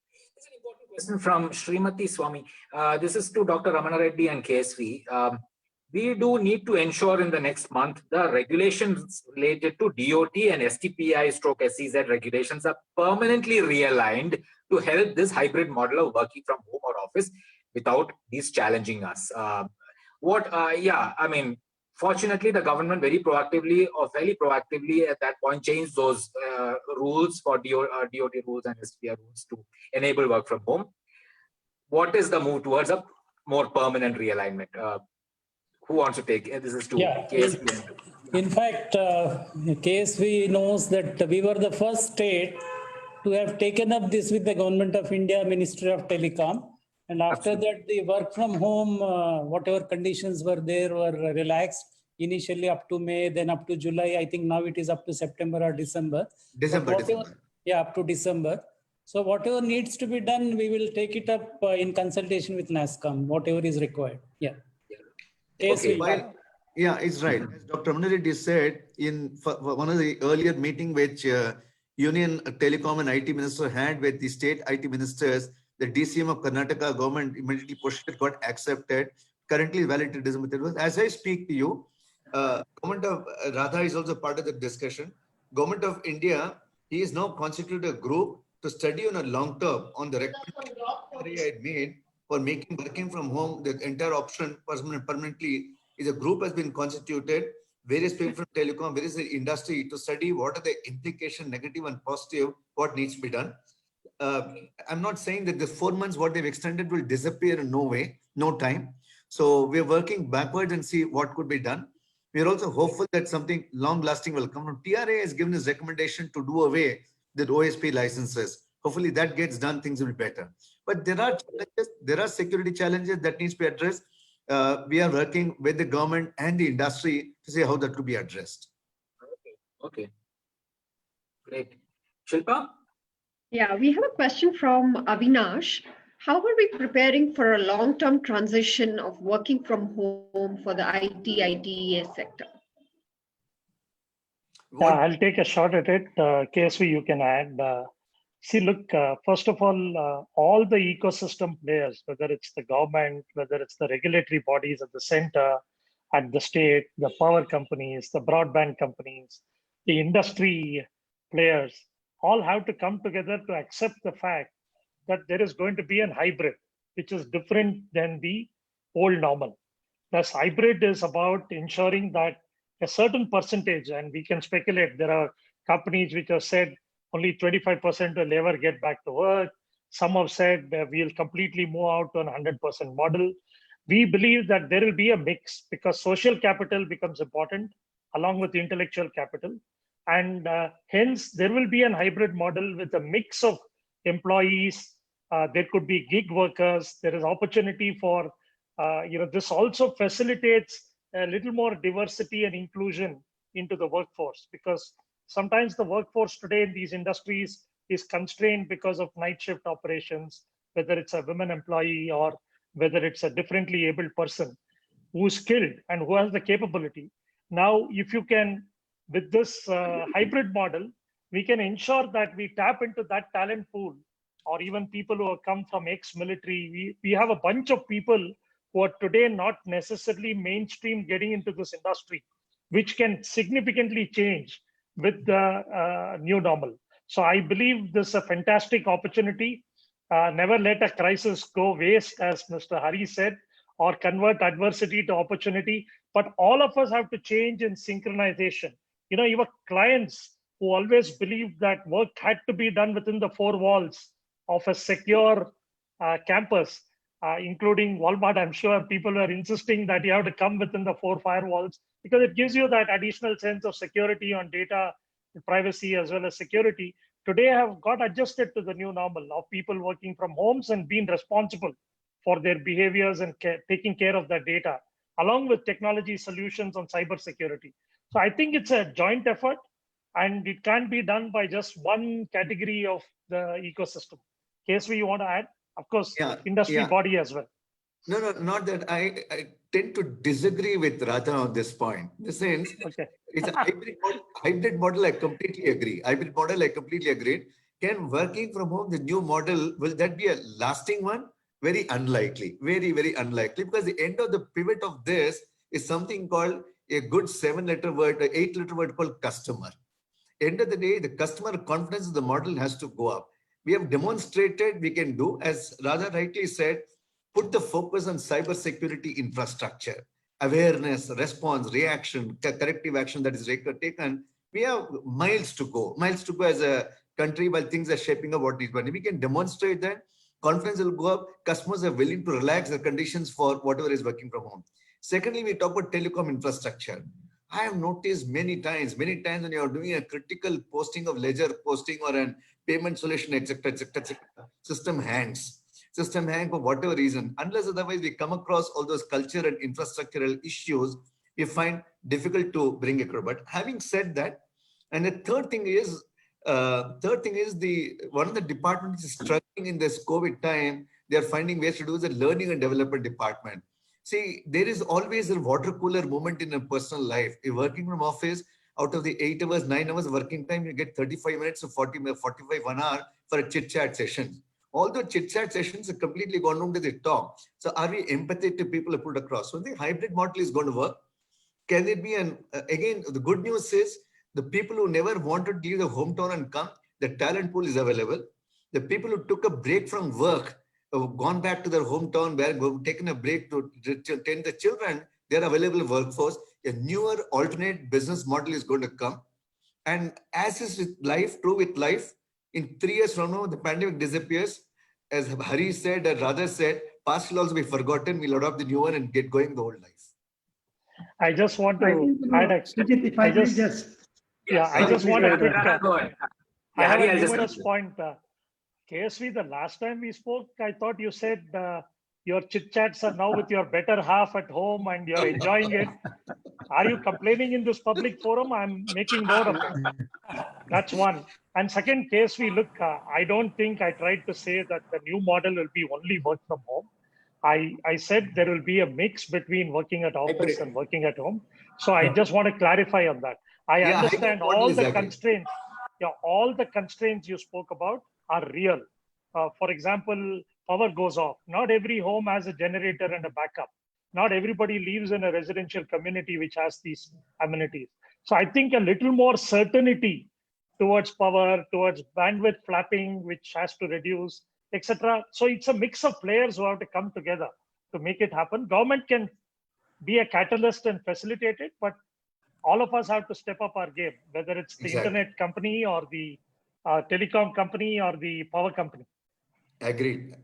This is an important question from Srimati Swami. This is to Dr. Ramana Reddy and KSV. We do need to ensure in the next month the regulations related to DOT and STPI/SEZ regulations are permanently realigned to help this hybrid model of working from home or office without these challenging us. Fortunately, the government very proactively or fairly proactively at that point changed those rules for DOT rules and STPI rules to enable work from home. What is the move towards a more permanent realignment? Who wants to take it? This is to KSV. In fact, KSV knows that we were the first state to have taken up this with the Government of India, Ministry of Telecom. And after that, the work from home, whatever conditions were there were relaxed initially up to May, then up to July. I think now it is up to September or December. December. Yeah, up to December. So whatever needs to be done, we will take it up in consultation with NASSCOM, whatever is required. Yeah. Okay. Yeah, it's right. As Dr. Ramana Reddy said, in one of the earlier meeting which Union Telecom and IT Minister had with the state IT ministers, the DCM of Karnataka government immediately pushed it, got accepted, currently valid to December 31st. As I speak to you, Government of Radha is also part of the discussion. Government of India, he is now constituted a group to study on a long term on the recommendation I had made for making working from home the entire option permanently. Is a group has been constituted, various people from telecom, various industry to study what are the implications, negative and positive, what needs to be done. I'm not saying that the 4 months what they've extended will disappear in no way, no time. So we're working backwards and see what could be done. We're also hopeful that something long lasting will come. TRA has given his recommendation to do away the OSP licenses. Hopefully that gets done, things will be better. But there are challenges, there are security challenges that needs to be addressed. We are working with the government and the industry to see how that could be addressed. Okay. Great. Shilpa? Yeah, we have a question from Avinash. How are we preparing for a long-term transition of working from home for the IT ITES sector? I'll take a shot at it. KSV, you can add. See, look, first of all the ecosystem players, whether it's the government, whether it's the regulatory bodies at the center, at the state, the power companies, the broadband companies, the industry players, all have to come together to accept the fact that there is going to be an hybrid, which is different than the old normal. Thus, hybrid is about ensuring that a certain percentage, and we can speculate, there are companies which have said only 25% will ever get back to work. Some have said we'll completely move out to an 100% model. We believe that there will be a mix because social capital becomes important along with intellectual capital. And hence, there will be an hybrid model with a mix of employees. There could be gig workers. There is opportunity for, this also facilitates a little more diversity and inclusion into the workforce, because sometimes the workforce today in these industries is constrained because of night shift operations, whether it's a women employee or whether it's a differently abled person who's skilled and who has the capability. Now, if you can, with this hybrid model, we can ensure that we tap into that talent pool, or even people who have come from ex-military. We have a bunch of people who are today not necessarily mainstream getting into this industry, which can significantly change with the new normal. So I believe this is a fantastic opportunity. Never let a crisis go waste, as Mr. Hari said, or convert adversity to opportunity. But all of us have to change in synchronization. Your clients who always believed that work had to be done within the four walls of a secure campus, including Walmart, I'm sure people were insisting that you have to come within the four firewalls because it gives you that additional sense of security on data, privacy, as well as security. Today have got adjusted to the new normal of people working from homes and being responsible for their behaviors and taking care of their data, along with technology solutions on cybersecurity. So I think it's a joint effort, and it can't be done by just one category of the ecosystem. KSV, you want to add? Of course, industry body as well. No, not that. I tend to disagree with Radha on this point. In the sense, it's a hybrid model. I completely agree. Hybrid model, I completely agree. Can working from home, the new model, will that be a lasting one? Very unlikely. Very, very unlikely. Because the end of the pivot of this is something called a good 7-letter word, an 8-letter word called customer. End of the day, the customer confidence of the model has to go up. We have demonstrated we can do, as Radha rightly said, put the focus on cybersecurity infrastructure, awareness, response, reaction, corrective action that is taken. We have miles to go as a country while things are shaping up what is. But if we can demonstrate that, confidence will go up, customers are willing to relax the conditions for whatever is working from home. Secondly, we talk about telecom infrastructure. I have noticed many times when you are doing a critical posting of ledger posting or an payment solution, etc., system hangs for whatever reason. Unless otherwise we come across all those culture and infrastructural issues, we find difficult to bring across. But having said that, and the third thing is the one of the departments is struggling in this COVID time. They are finding ways to do the learning and development department. See, there is always a water cooler moment in a personal life. If working from office, out of the 8 hours, 9 hours working time, you get 35 minutes to 40 minutes, 45, 1 hour for a chit-chat session. All the chit-chat sessions are completely gone on to the talk. So are we empathetic to people who put across? So the hybrid model is going to work. Can it be again, the good news is the people who never wanted to leave the hometown and come, the talent pool is available. The people who took a break from work, gone back to their hometown, taken a break to tend the children, they're available workforce. A newer alternate business model is going to come. And as is with life, true with life, in 3 years from now, the pandemic disappears. As Hari said, as Radha said, past will also be forgotten. We'll adopt the new one and get going the old life. I just want to add a numerous point. KSV, the last time we spoke, I thought you said your chit-chats are now with your better half at home and you're enjoying it. Are you complaining in this public forum? I'm making note of it. That's one. And second, KSV, look, I don't think I tried to say that the new model will be only work from home. I said there will be a mix between working at office and working at home. So I just want to clarify on that. I understand all the constraints. All the constraints you spoke about are real. For example, power goes off. Not every home has a generator and a backup. Not everybody lives in a residential community which has these amenities. So I think a little more certainty towards power, towards bandwidth flapping, which has to reduce, etc. So it's a mix of players who have to come together to make it happen. Government can be a catalyst and facilitate it, but all of us have to step up our game, whether it's the internet company or the telecom company or the power company. Agreed.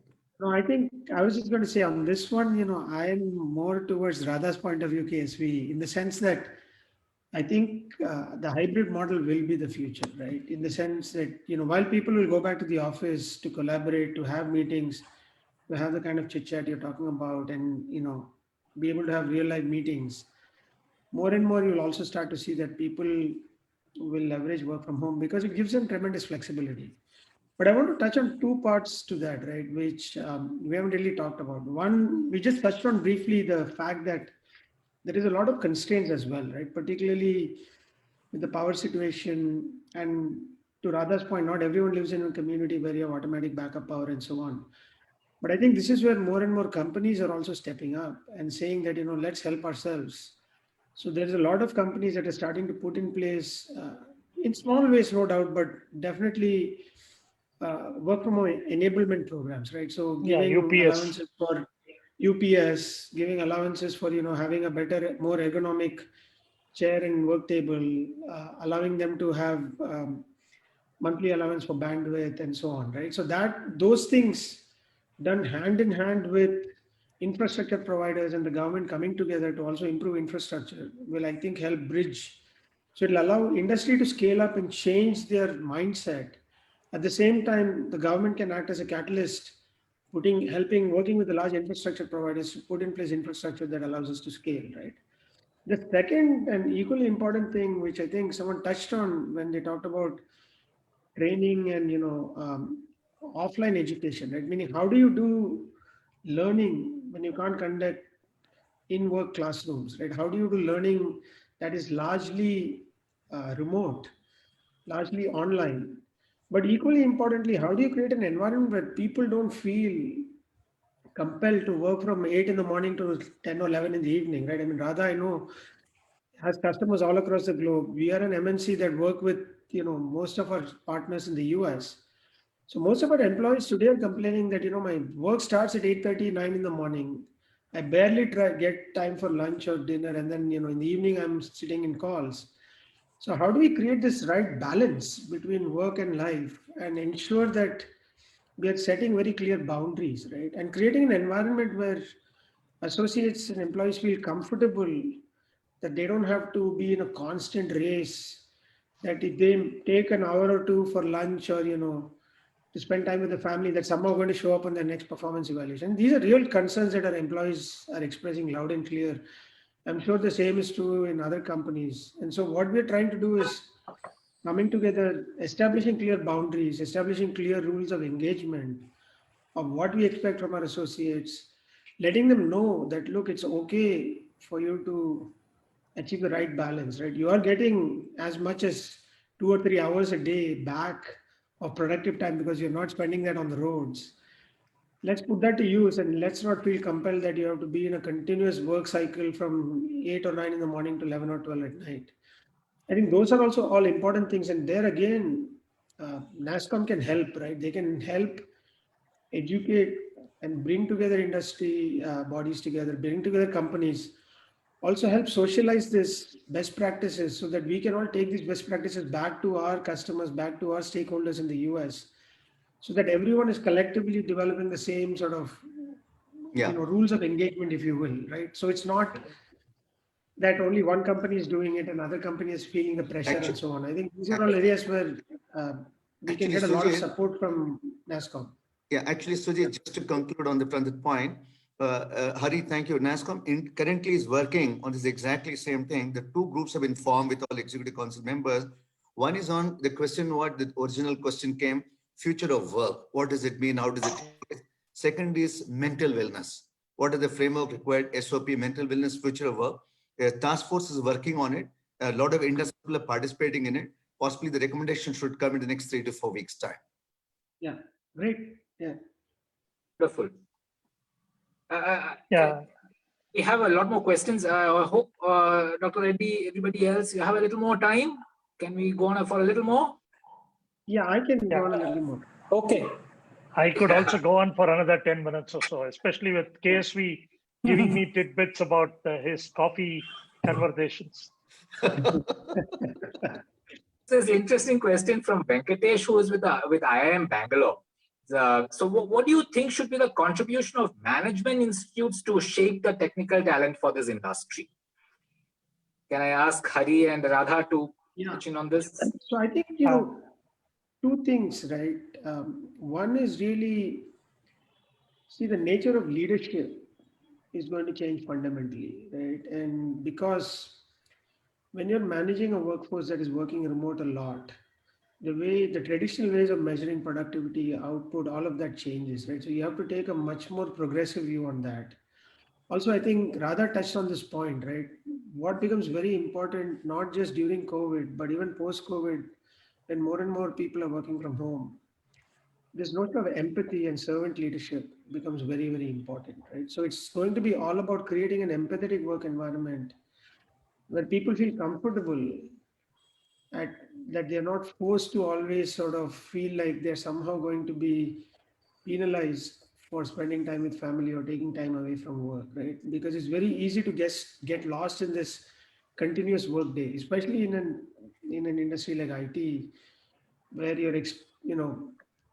No, I think I was just going to say on this one, I'm more towards Radha's point of view, KSV, in the sense that I think the hybrid model will be the future, right? In the sense that, while people will go back to the office to collaborate, to have meetings, to have the kind of chit chat you're talking about, and, be able to have real life meetings, more and more you'll also start to see that people will leverage work from home because it gives them tremendous flexibility. But I want to touch on two parts to that, right, which we haven't really talked about. One, we just touched on briefly the fact that there is a lot of constraints as well, right, particularly with the power situation. And to Radha's point, not everyone lives in a community where you have automatic backup power and so on. But I think this is where more and more companies are also stepping up and saying that, let's help ourselves. So there's a lot of companies that are starting to put in place, in small ways, no doubt, but definitely work from home enablement programs, right? So giving UPS. allowances for UPS, giving allowances for, having a better, more ergonomic chair and work table, allowing them to have monthly allowance for bandwidth and so on, right? So those things done hand in hand with infrastructure providers and the government coming together to also improve infrastructure will, I think, help bridge. So it'll allow industry to scale up and change their mindset. At the same time, the government can act as a catalyst, working with the large infrastructure providers to put in place infrastructure that allows us to scale, right? The second and equally important thing, which I think someone touched on when they talked about training and offline education, right? Meaning, how do you do learning when you can't conduct in-work classrooms, right? How do you do learning that is largely remote, largely online? But equally importantly, how do you create an environment where people don't feel compelled to work from 8 in the morning to 10 or 11 in the evening, right? I mean, Radha, I know, has customers all across the globe. We are an MNC that work with, most of our partners in the US. So most of our employees today are complaining that, my work starts at 8:30, 9 in the morning. I barely get time for lunch or dinner. And then, in the evening, I'm sitting in calls. So how do we create this right balance between work and life and ensure that we are setting very clear boundaries, right? And creating an environment where associates and employees feel comfortable that they don't have to be in a constant race, that if they take an hour or two for lunch or, to spend time with the family, that's somehow going to show up on their next performance evaluation. These are real concerns that our employees are expressing loud and clear. I'm sure the same is true in other companies. And so what we're trying to do is coming together, establishing clear boundaries, establishing clear rules of engagement of what we expect from our associates, letting them know that, look, it's okay for you to achieve the right balance, right? You are getting as much as 2 or 3 hours a day back of productive time because you're not spending that on the roads. Let's put that to use and let's not feel compelled that you have to be in a continuous work cycle from 8 or 9 in the morning to 11 or 12 at night. I think those are also all important things. And there again, NASSCOM can help, right? They can help educate and bring together industry bodies together, bring together companies, also help socialize this best practices so that we can all take these best practices back to our customers, back to our stakeholders in the US, so that everyone is collectively developing the same sort of rules of engagement, if you will, right? So it's not that only one company is doing it and other company is feeling the pressure and so on. I think these are all areas where we can get a lot of support from NASSCOM. Yeah, actually, Sujit, just to conclude on the point, Hari, thank you. NASSCOM currently is working on this exactly same thing. The two groups have been formed with all executive council members. One is on the question, what the original question came, future of work. What does it mean? How does it take place? Second is mental wellness. What are the framework required? SOP, mental wellness, future of work. A task force is working on it. A lot of industry people are participating in it. Possibly the recommendation should come in the next 3 to 4 weeks' time. Yeah, great. Yeah. Wonderful. Yeah. We have a lot more questions. I hope, Dr. Reddy, everybody else, you have a little more time. Can we go on for a little more? Yeah, I can go on a little more. Okay. I could also go on for another 10 minutes or so, especially with KSV giving me tidbits about his coffee conversations. This is an interesting question from Venkatesh, who is with IIM Bangalore. So what do you think should be the contribution of management institutes to shape the technical talent for this industry? Can I ask Hari and Radha to pitch in on this? So I think, two things, right? One is really, see, the nature of leadership is going to change fundamentally, right? And because when you're managing a workforce that is working remote a lot, the traditional ways of measuring productivity, output, all of that changes, right? So you have to take a much more progressive view on that. Also, I think Radha touched on this point, right? What becomes very important, not just during COVID, but even post-COVID, when more and more people are working from home, this notion of empathy and servant leadership becomes very, very important, right? So it's going to be all about creating an empathetic work environment where people feel comfortable at, that they're not forced to always sort of feel like they're somehow going to be penalized for spending time with family or taking time away from work, right? Because it's very easy to get lost in this continuous work day, especially in an industry like IT, where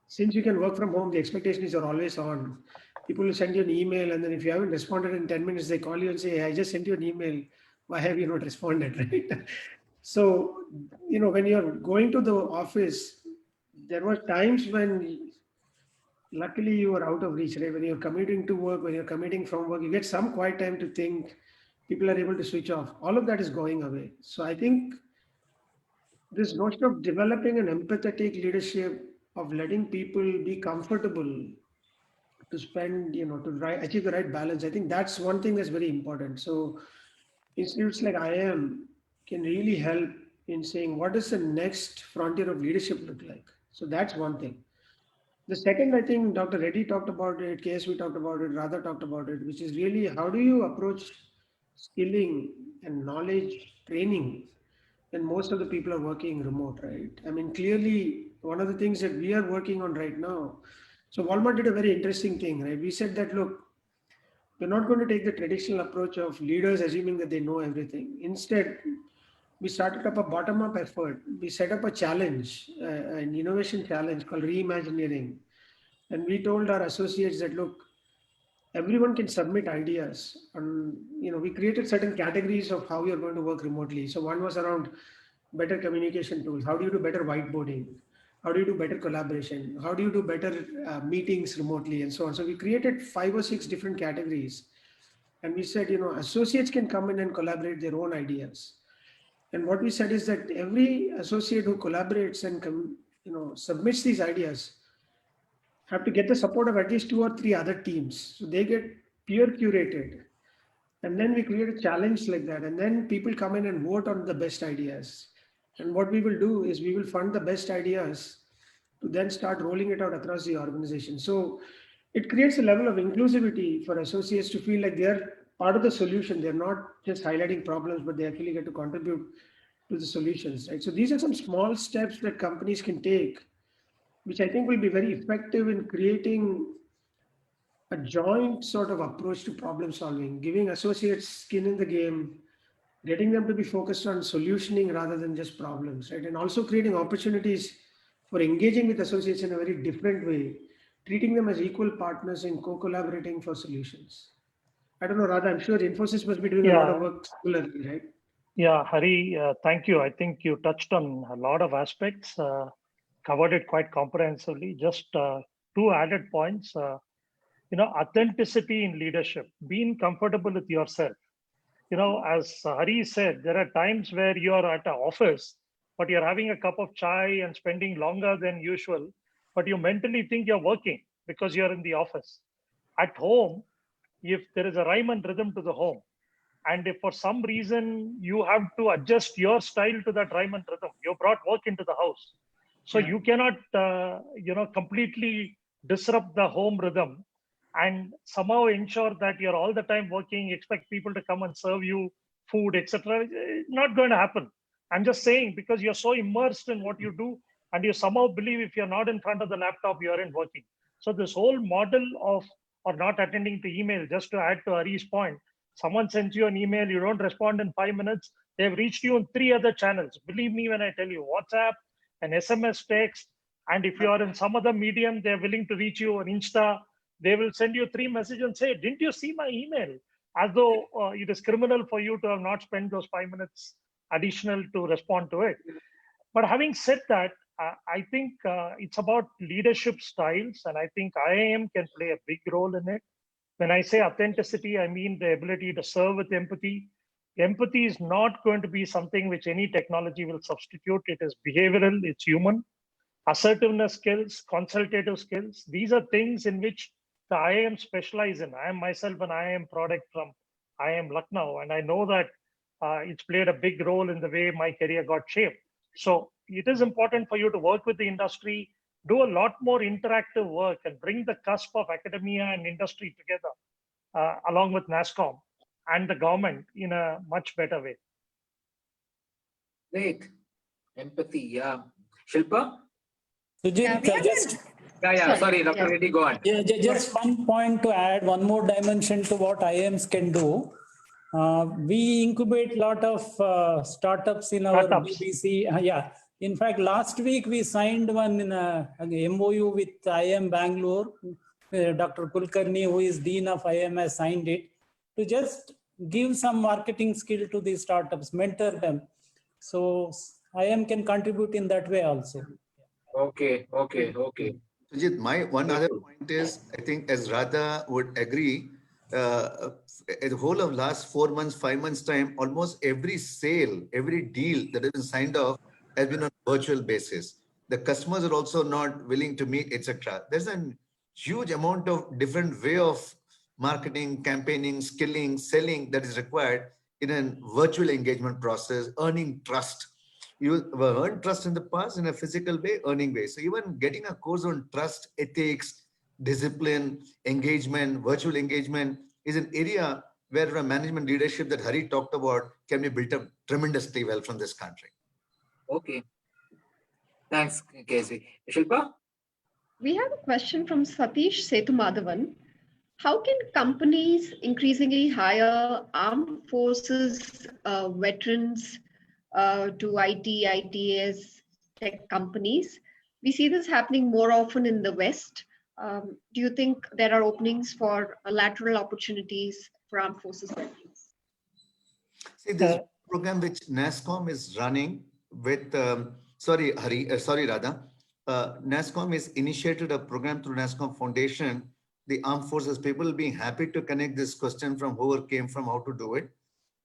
since you can work from home, the expectation is you're always on. People will send you an email, and then if you haven't responded in 10 minutes, they call you and say, hey, I just sent you an email. Why have you not responded, right? So, when you're going to the office, there were times when luckily you were out of reach, right? When you're commuting to work, when you're commuting from work, you get some quiet time to think. People are able to switch off. All of that is going away. So I think this notion of developing an empathetic leadership, of letting people be comfortable to spend, achieve the right balance. I think that's one thing that's very important. So institutes like IIM can really help in saying, what does the next frontier of leadership look like? So that's one thing. The second, I think Dr. Reddy talked about it, KSV talked about it, Radha talked about it, which is really how do you approach skilling and knowledge training when most of the people are working remote, right? I mean, clearly, one of the things that we are working on right now, so Walmart did a very interesting thing, right? We said that, look, we're not going to take the traditional approach of leaders assuming that they know everything. Instead, we started up a bottom-up effort. We set up a challenge, an innovation challenge called Reimagineering. And we told our associates that, look, everyone can submit ideas. And, we created certain categories of how you're going to work remotely. So one was around better communication tools. How do you do better whiteboarding? How do you do better collaboration? How do you do better meetings remotely and so on? So we created 5 or 6 different categories. And we said, associates can come in and collaborate their own ideas. And what we said is that every associate who collaborates and submits these ideas have to get the support of at least 2 or 3 other teams. So they get peer curated. And then we create a challenge like that. And then people come in and vote on the best ideas. And what we will do is we will fund the best ideas to then start rolling it out across the organization. So it creates a level of inclusivity for associates to feel like they're part of the solution. They're not just highlighting problems, but they actually get to contribute to the solutions, right? So these are some small steps that companies can take, which I think will be very effective in creating a joint sort of approach to problem solving, giving associates skin in the game, getting them to be focused on solutioning rather than just problems, right? And also creating opportunities for engaging with associates in a very different way, treating them as equal partners in co-collaborating for solutions. I don't know, Radha, I'm sure Infosys must be doing a lot of work similarly, right? Yeah, Hari, thank you. I think you touched on a lot of aspects, covered it quite comprehensively. Just 2 added points. Authenticity in leadership, being comfortable with yourself. As Hari said, there are times where you're at an office, but you're having a cup of chai and spending longer than usual, but you mentally think you're working because you're in the office. At home, if there is a rhyme and rhythm to the home, and if for some reason you have to adjust your style to that rhyme and rhythm, you brought work into the house. So you cannot, completely disrupt the home rhythm and somehow ensure that you're all the time working, expect people to come and serve you food, etc. It's not going to happen. I'm just saying, because you're so immersed in what you do and you somehow believe if you're not in front of the laptop, you aren't working. So this whole model of, or not attending to email, just to add to Hari's point, someone sends you an email, you don't respond in 5 minutes, they've reached you on 3 other channels. Believe me when I tell you, WhatsApp, an SMS text, And if you are in some other medium, they're willing to reach you on Insta. They will send you 3 messages and say, didn't you see my email? As though it is criminal for you to have not spent those 5 minutes additional to respond to it. But having said that, I think it's about leadership styles, and I think IIM can play a big role in it. When I say authenticity, I mean the ability to serve with empathy. Empathy is not going to be something which any technology will substitute. It is behavioral, it's human. Assertiveness skills, consultative skills, these are things in which the IIM specialize in. I am myself an IIM product from IIM Lucknow, and I know that it's played a big role in the way my career got shaped. So it is important for you to work with the industry, do a lot more interactive work, and bring the cusp of academia and industry together, along with NASSCOM and the government in a much better way. Great. Empathy, yeah. Shilpa? Sujit, Sorry, Dr. Reddy, go on. Yeah, just one point to add, one more dimension to what IIMs can do. We incubate a lot of startups in our BBC. Yeah. In fact, last week we signed one in a MOU with IIM Bangalore. Dr. Kulkarni, who is Dean of IIM, has signed it to just give some marketing skill to these startups, mentor them. So IIM can contribute in that way also. Okay. Sujit, my one other point is, I think as Radha would agree, the whole of last 4 months, 5 months time, almost every sale, every deal that has been signed off has been on a virtual basis. The customers are also not willing to meet, etc. There's a huge amount of different way of marketing, campaigning, skilling, selling that is required in a virtual engagement process, earning trust. You earned trust in the past in a physical way, earning way. So even getting a course on trust, ethics, discipline, engagement, virtual engagement is an area where a management leadership that Hari talked about can be built up tremendously well from this country. Okay. Thanks, KSV. Shilpa? We have a question from Satish Setumadhavan. How can companies increasingly hire armed forces veterans to IT, ITES tech companies? We see this happening more often in the West. Do you think there are openings for lateral opportunities for armed forces veterans? See, this program which NASSCOM is running with, sorry, Radha. NASSCOM has initiated a program through NASSCOM Foundation. The armed forces people will be happy to connect this question from whoever came from how to do it.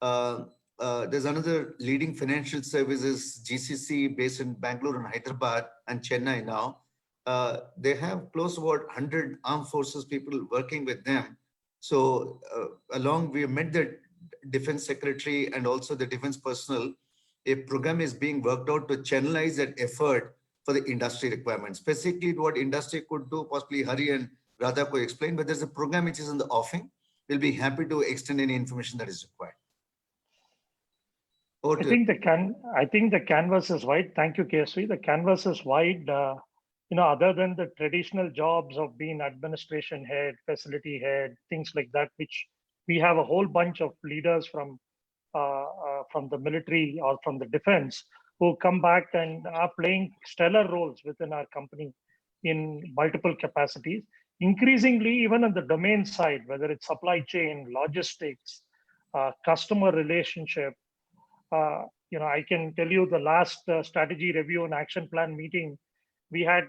There's another leading financial services GCC based in Bangalore and Hyderabad and Chennai now. They have close to about 100 armed forces people working with them. So we met the defense secretary and also the defense personnel. A program is being worked out to channelize that effort for the industry requirements. Specifically what industry could do, possibly Hari and Radha could explain, but there's a program which is in the offing. We'll be happy to extend any information that is required. I think the canvas is wide. Thank you, KSV. The canvas is wide. Other than the traditional jobs of being administration head, facility head, things like that, which we have a whole bunch of leaders from the military or from the defense who come back and are playing stellar roles within our company in multiple capacities. Increasingly, even on the domain side, whether it's supply chain, logistics, customer relationship, I can tell you the last strategy review and action plan meeting, we had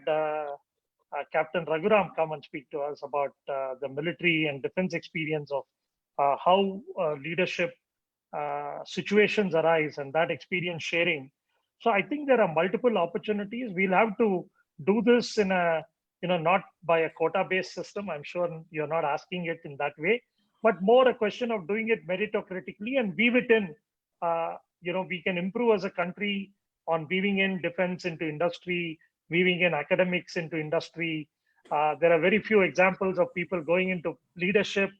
Captain Raghuram come and speak to us about the military and defense experience of how leadership situations arise and that experience sharing. So I think there are multiple opportunities. We'll have to do this in a, not by a quota-based system. I'm sure you're not asking it in that way, but more a question of doing it meritocratically and weave it in. We can improve as a country on weaving in defense into industry, weaving in academics into industry. There are very few examples of people going into leadership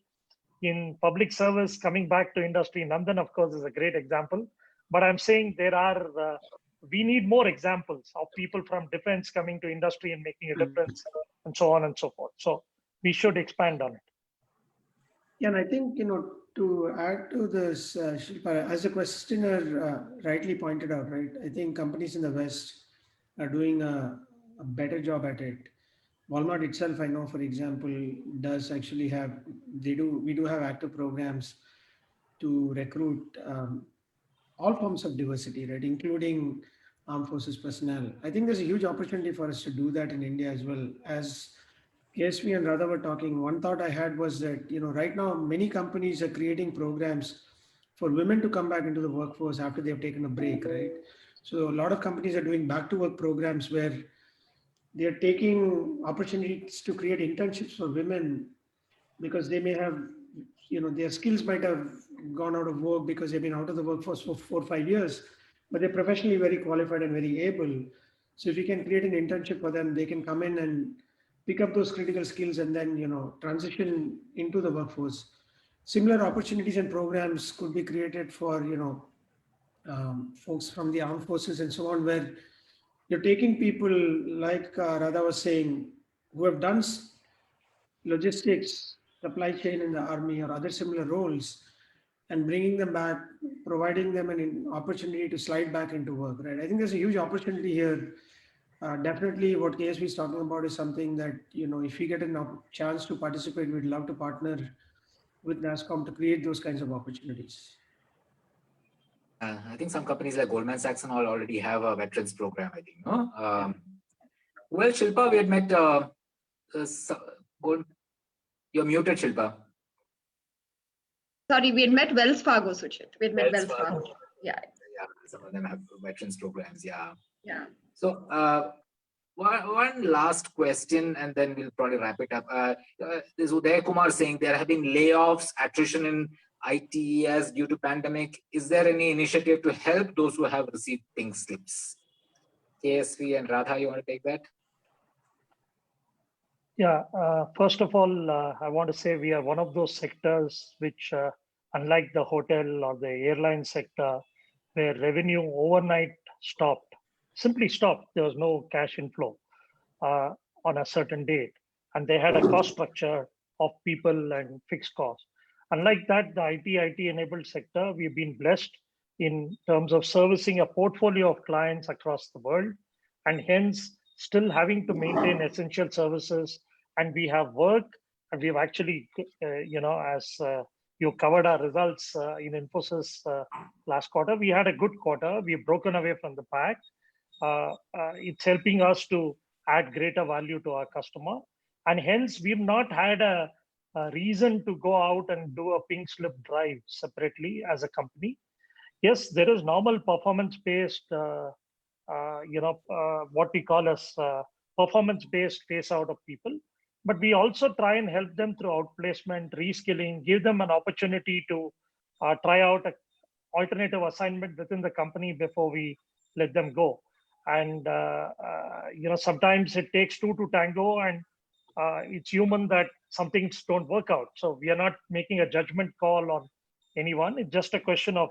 in public service, coming back to industry. Nandan, of course, is a great example. But I'm saying we need more examples of people from defense coming to industry and making a difference, and so on and so forth. So we should expand on it. Yeah, and I think, to add to this, Shilpa, as the questioner rightly pointed out, right? I think companies in the West are doing a a better job at it. Walmart itself, I know, for example, does actually have, we do have active programs to recruit all forms of diversity, right, including armed forces personnel. I think there's a huge opportunity for us to do that in India as well. As KSV and Radha were talking, one thought I had was that, right now many companies are creating programs for women to come back into the workforce after they've taken a break, right? So a lot of companies are doing back to work programs where they're taking opportunities to create internships for women because they may have, their skills might have gone out of work because they've been out of the workforce for 4 or 5 years, but they're professionally very qualified and very able. So if you can create an internship for them, they can come in and pick up those critical skills and then, transition into the workforce. Similar opportunities and programs could be created for, folks from the armed forces and so on, where you're taking people like Radha was saying, who have done logistics, supply chain in the army or other similar roles, and bringing them back, providing them an opportunity to slide back into work, right? I think there's a huge opportunity here. Definitely what KSV is talking about is something that, if we get a chance to participate, we'd love to partner with NASSCOM to create those kinds of opportunities. I think some companies like Goldman Sachs and all already have a veterans program, I think. No? Well, Shilpa, we had met. You're muted, Shilpa. Sorry, we had met Wells Fargo, Sujit. We had met Wells Fargo. Yeah. Yeah, some of them have veterans programs. Yeah. Yeah. So one last question, and then we'll probably wrap it up. There's Uday Kumar saying there have been layoffs, attrition in IT ITES due to pandemic. Is there any initiative to help those who have received pink slips? KSV and Radha, you want to take that? Yeah, first of all, I want to say we are one of those sectors which, unlike the hotel or the airline sector, where revenue overnight stopped, simply stopped. There was no cash inflow on a certain date. And they had a cost structure of people and fixed costs. Unlike that, the IT enabled sector, we've been blessed in terms of servicing a portfolio of clients across the world, and hence still having to maintain essential services. And we have work, and we've actually, as you covered our results in Infosys last quarter, we had a good quarter. We've broken away from the pack. It's helping us to add greater value to our customer. And hence, we've not had a reason to go out and do a pink slip drive separately as a company. Yes, there is normal performance-based, what we call as performance-based phase out of people. But we also try and help them through outplacement, reskilling, give them an opportunity to try out an alternative assignment within the company before we let them go. And, sometimes it takes two to tango, and it's human that some things don't work out. So we are not making a judgment call on anyone. It's just a question of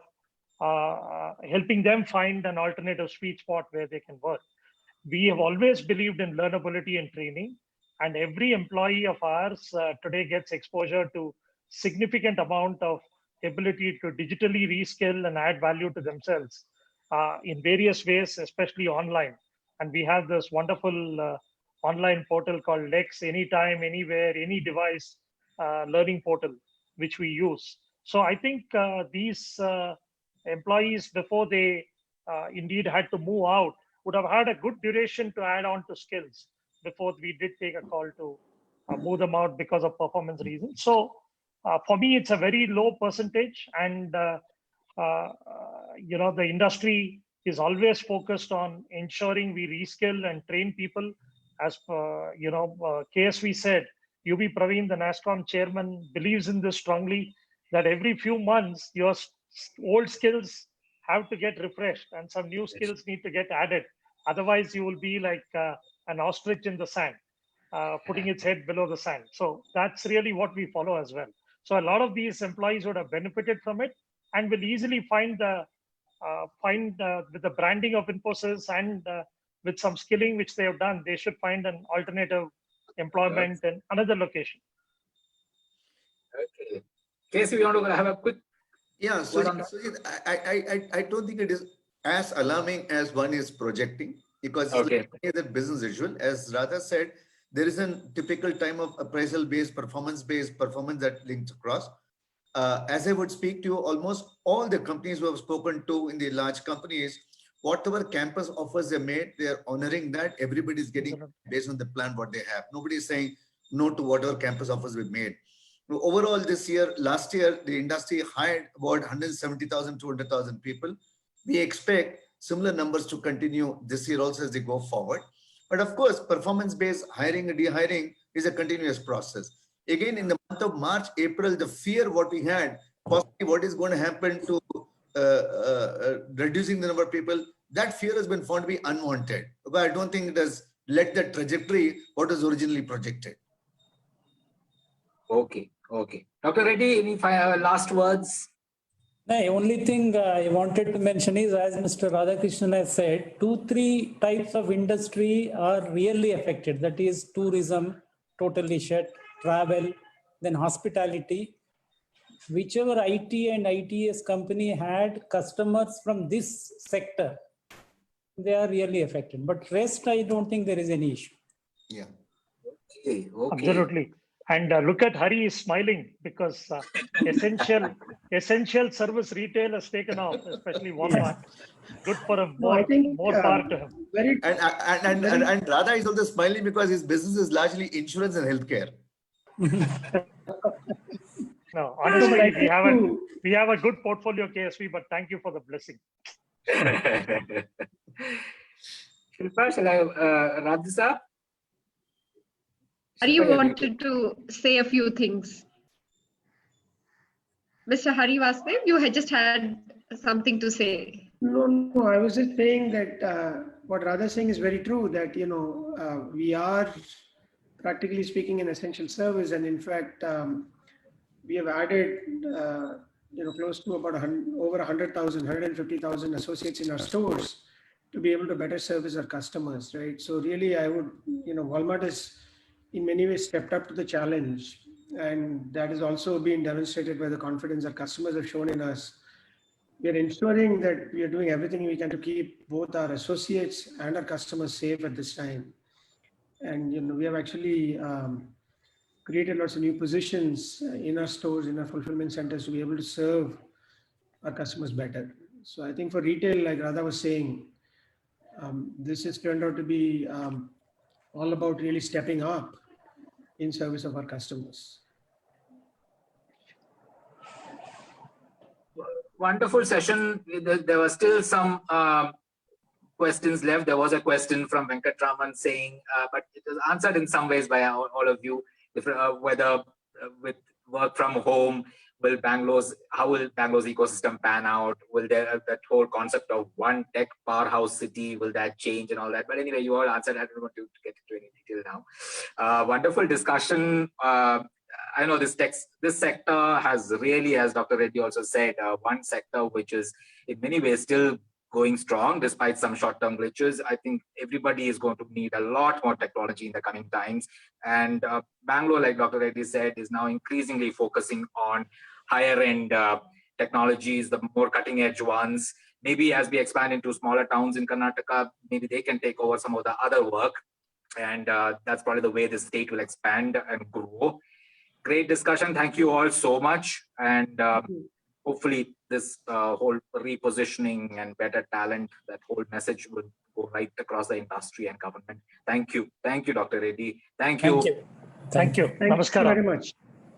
helping them find an alternative sweet spot where they can work. We have always believed in learnability and training, and every employee of ours today gets exposure to significant amount of ability to digitally reskill and add value to themselves in various ways, especially online. And we have this wonderful online portal called Lex, anytime, anywhere, any device learning portal, which we use. So I think these employees, before they indeed had to move out, would have had a good duration to add on to skills before we did take a call to move them out because of performance reasons. So for me, it's a very low percentage, and the industry is always focused on ensuring we reskill and train people. As KSV said, UB Praveen, the NASSCOM chairman, believes in this strongly, that every few months your old skills have to get refreshed and some new skills need to get added. Otherwise, you will be like an ostrich in the sand, putting its head below the sand. So that's really what we follow as well. So a lot of these employees would have benefited from it, and will easily find with the branding of Infosys and with some skilling which they have done, they should find an alternative employment in another location. Okay. Casey, we want to have a quick. Yeah, so I don't think it is as alarming as one is projecting. because Okay. it's like business usual. As Radha said, there is a typical time of appraisal-based, performance-based performance that links across. As I would speak to you, almost all the companies who have spoken to in the large companies, whatever campus offers they made, they are honoring that. Everybody is getting based on the plan what they have. Nobody is saying no to whatever campus offers we made. Overall, this year, last year, the industry hired about 170,000, 200,000 people. We expect similar numbers to continue this year also as they go forward. But of course, performance-based hiring and dehiring is a continuous process. Again, in the month of March, April, the fear what we had, possibly what is going to happen to reducing the number of people, that fear has been found to be unwanted. But I don't think it has led the trajectory what was originally projected. Okay. Okay. Dr. Reddy, any last words? The only thing I wanted to mention is, as Mr. Radhakrishnan has said, 2-3 types of industry are really affected. That is tourism, totally shut, travel, then hospitality. Whichever IT and ITES company had customers from this sector, they are really affected. But rest, I don't think there is any issue. Yeah. Okay. Okay. Absolutely. And look at Hari is smiling because essential service retail has taken off, especially Walmart. Good for a more power to him. And Radha is also smiling because his business is largely insurance and healthcare. No, honestly, we have a good portfolio KSV, but thank you for the blessing. Shilpa, shall I, Radhisa? Hari wanted to say a few things. Mr. Hari Vasudev, you had just had something to say. No, I was just saying that what Radha is saying is very true, that, we are practically speaking an essential service. And in fact, we have added, close to about over 100,000, 150,000 associates in our stores to be able to better service our customers, right? So really, I would, Walmart has in many ways stepped up to the challenge. And that has also been demonstrated by the confidence our customers have shown in us. We are ensuring that we are doing everything we can to keep both our associates and our customers safe at this time. And, we have actually created lots of new positions in our stores, in our fulfillment centers to be able to serve our customers better. So I think for retail, like Radha was saying, this has turned out to be all about really stepping up in service of our customers. Wonderful session. There were still some questions left. There was a question from Venkatraman saying, but it was answered in some ways by all of you, whether with work from home, how will Bangalore's ecosystem pan out? Will there that whole concept of one tech powerhouse city, will that change and all that? But anyway, you all answered. I don't want to get into any detail now. Wonderful discussion. I know this sector has really, as Dr. Reddy also said, one sector which is in many ways still going strong despite some short-term glitches. I think everybody is going to need a lot more technology in the coming times. And Bangalore, like Dr. Reddy said, is now increasingly focusing on higher-end technologies, the more cutting-edge ones. Maybe as we expand into smaller towns in Karnataka, maybe they can take over some of the other work. And that's probably the way the state will expand and grow. Great discussion. Thank you all so much. And hopefully this whole repositioning and better talent, that whole message will go right across the industry and government. Thank you. Thank you, Dr. Reddy. Thank you. Thank you. Namaskar. Thank you very much.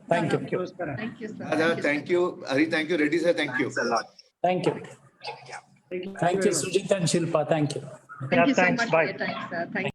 Thank you. Namaskar. Thank you, sir. Radha, thank you. Hari, thank you. Reddy, sir, thank you. Thanks a lot. Thank you. Thank you, Thank you, Sujit and Shilpa. Thank you. Thank you so thanks. much Bye. for your time, sir. Thank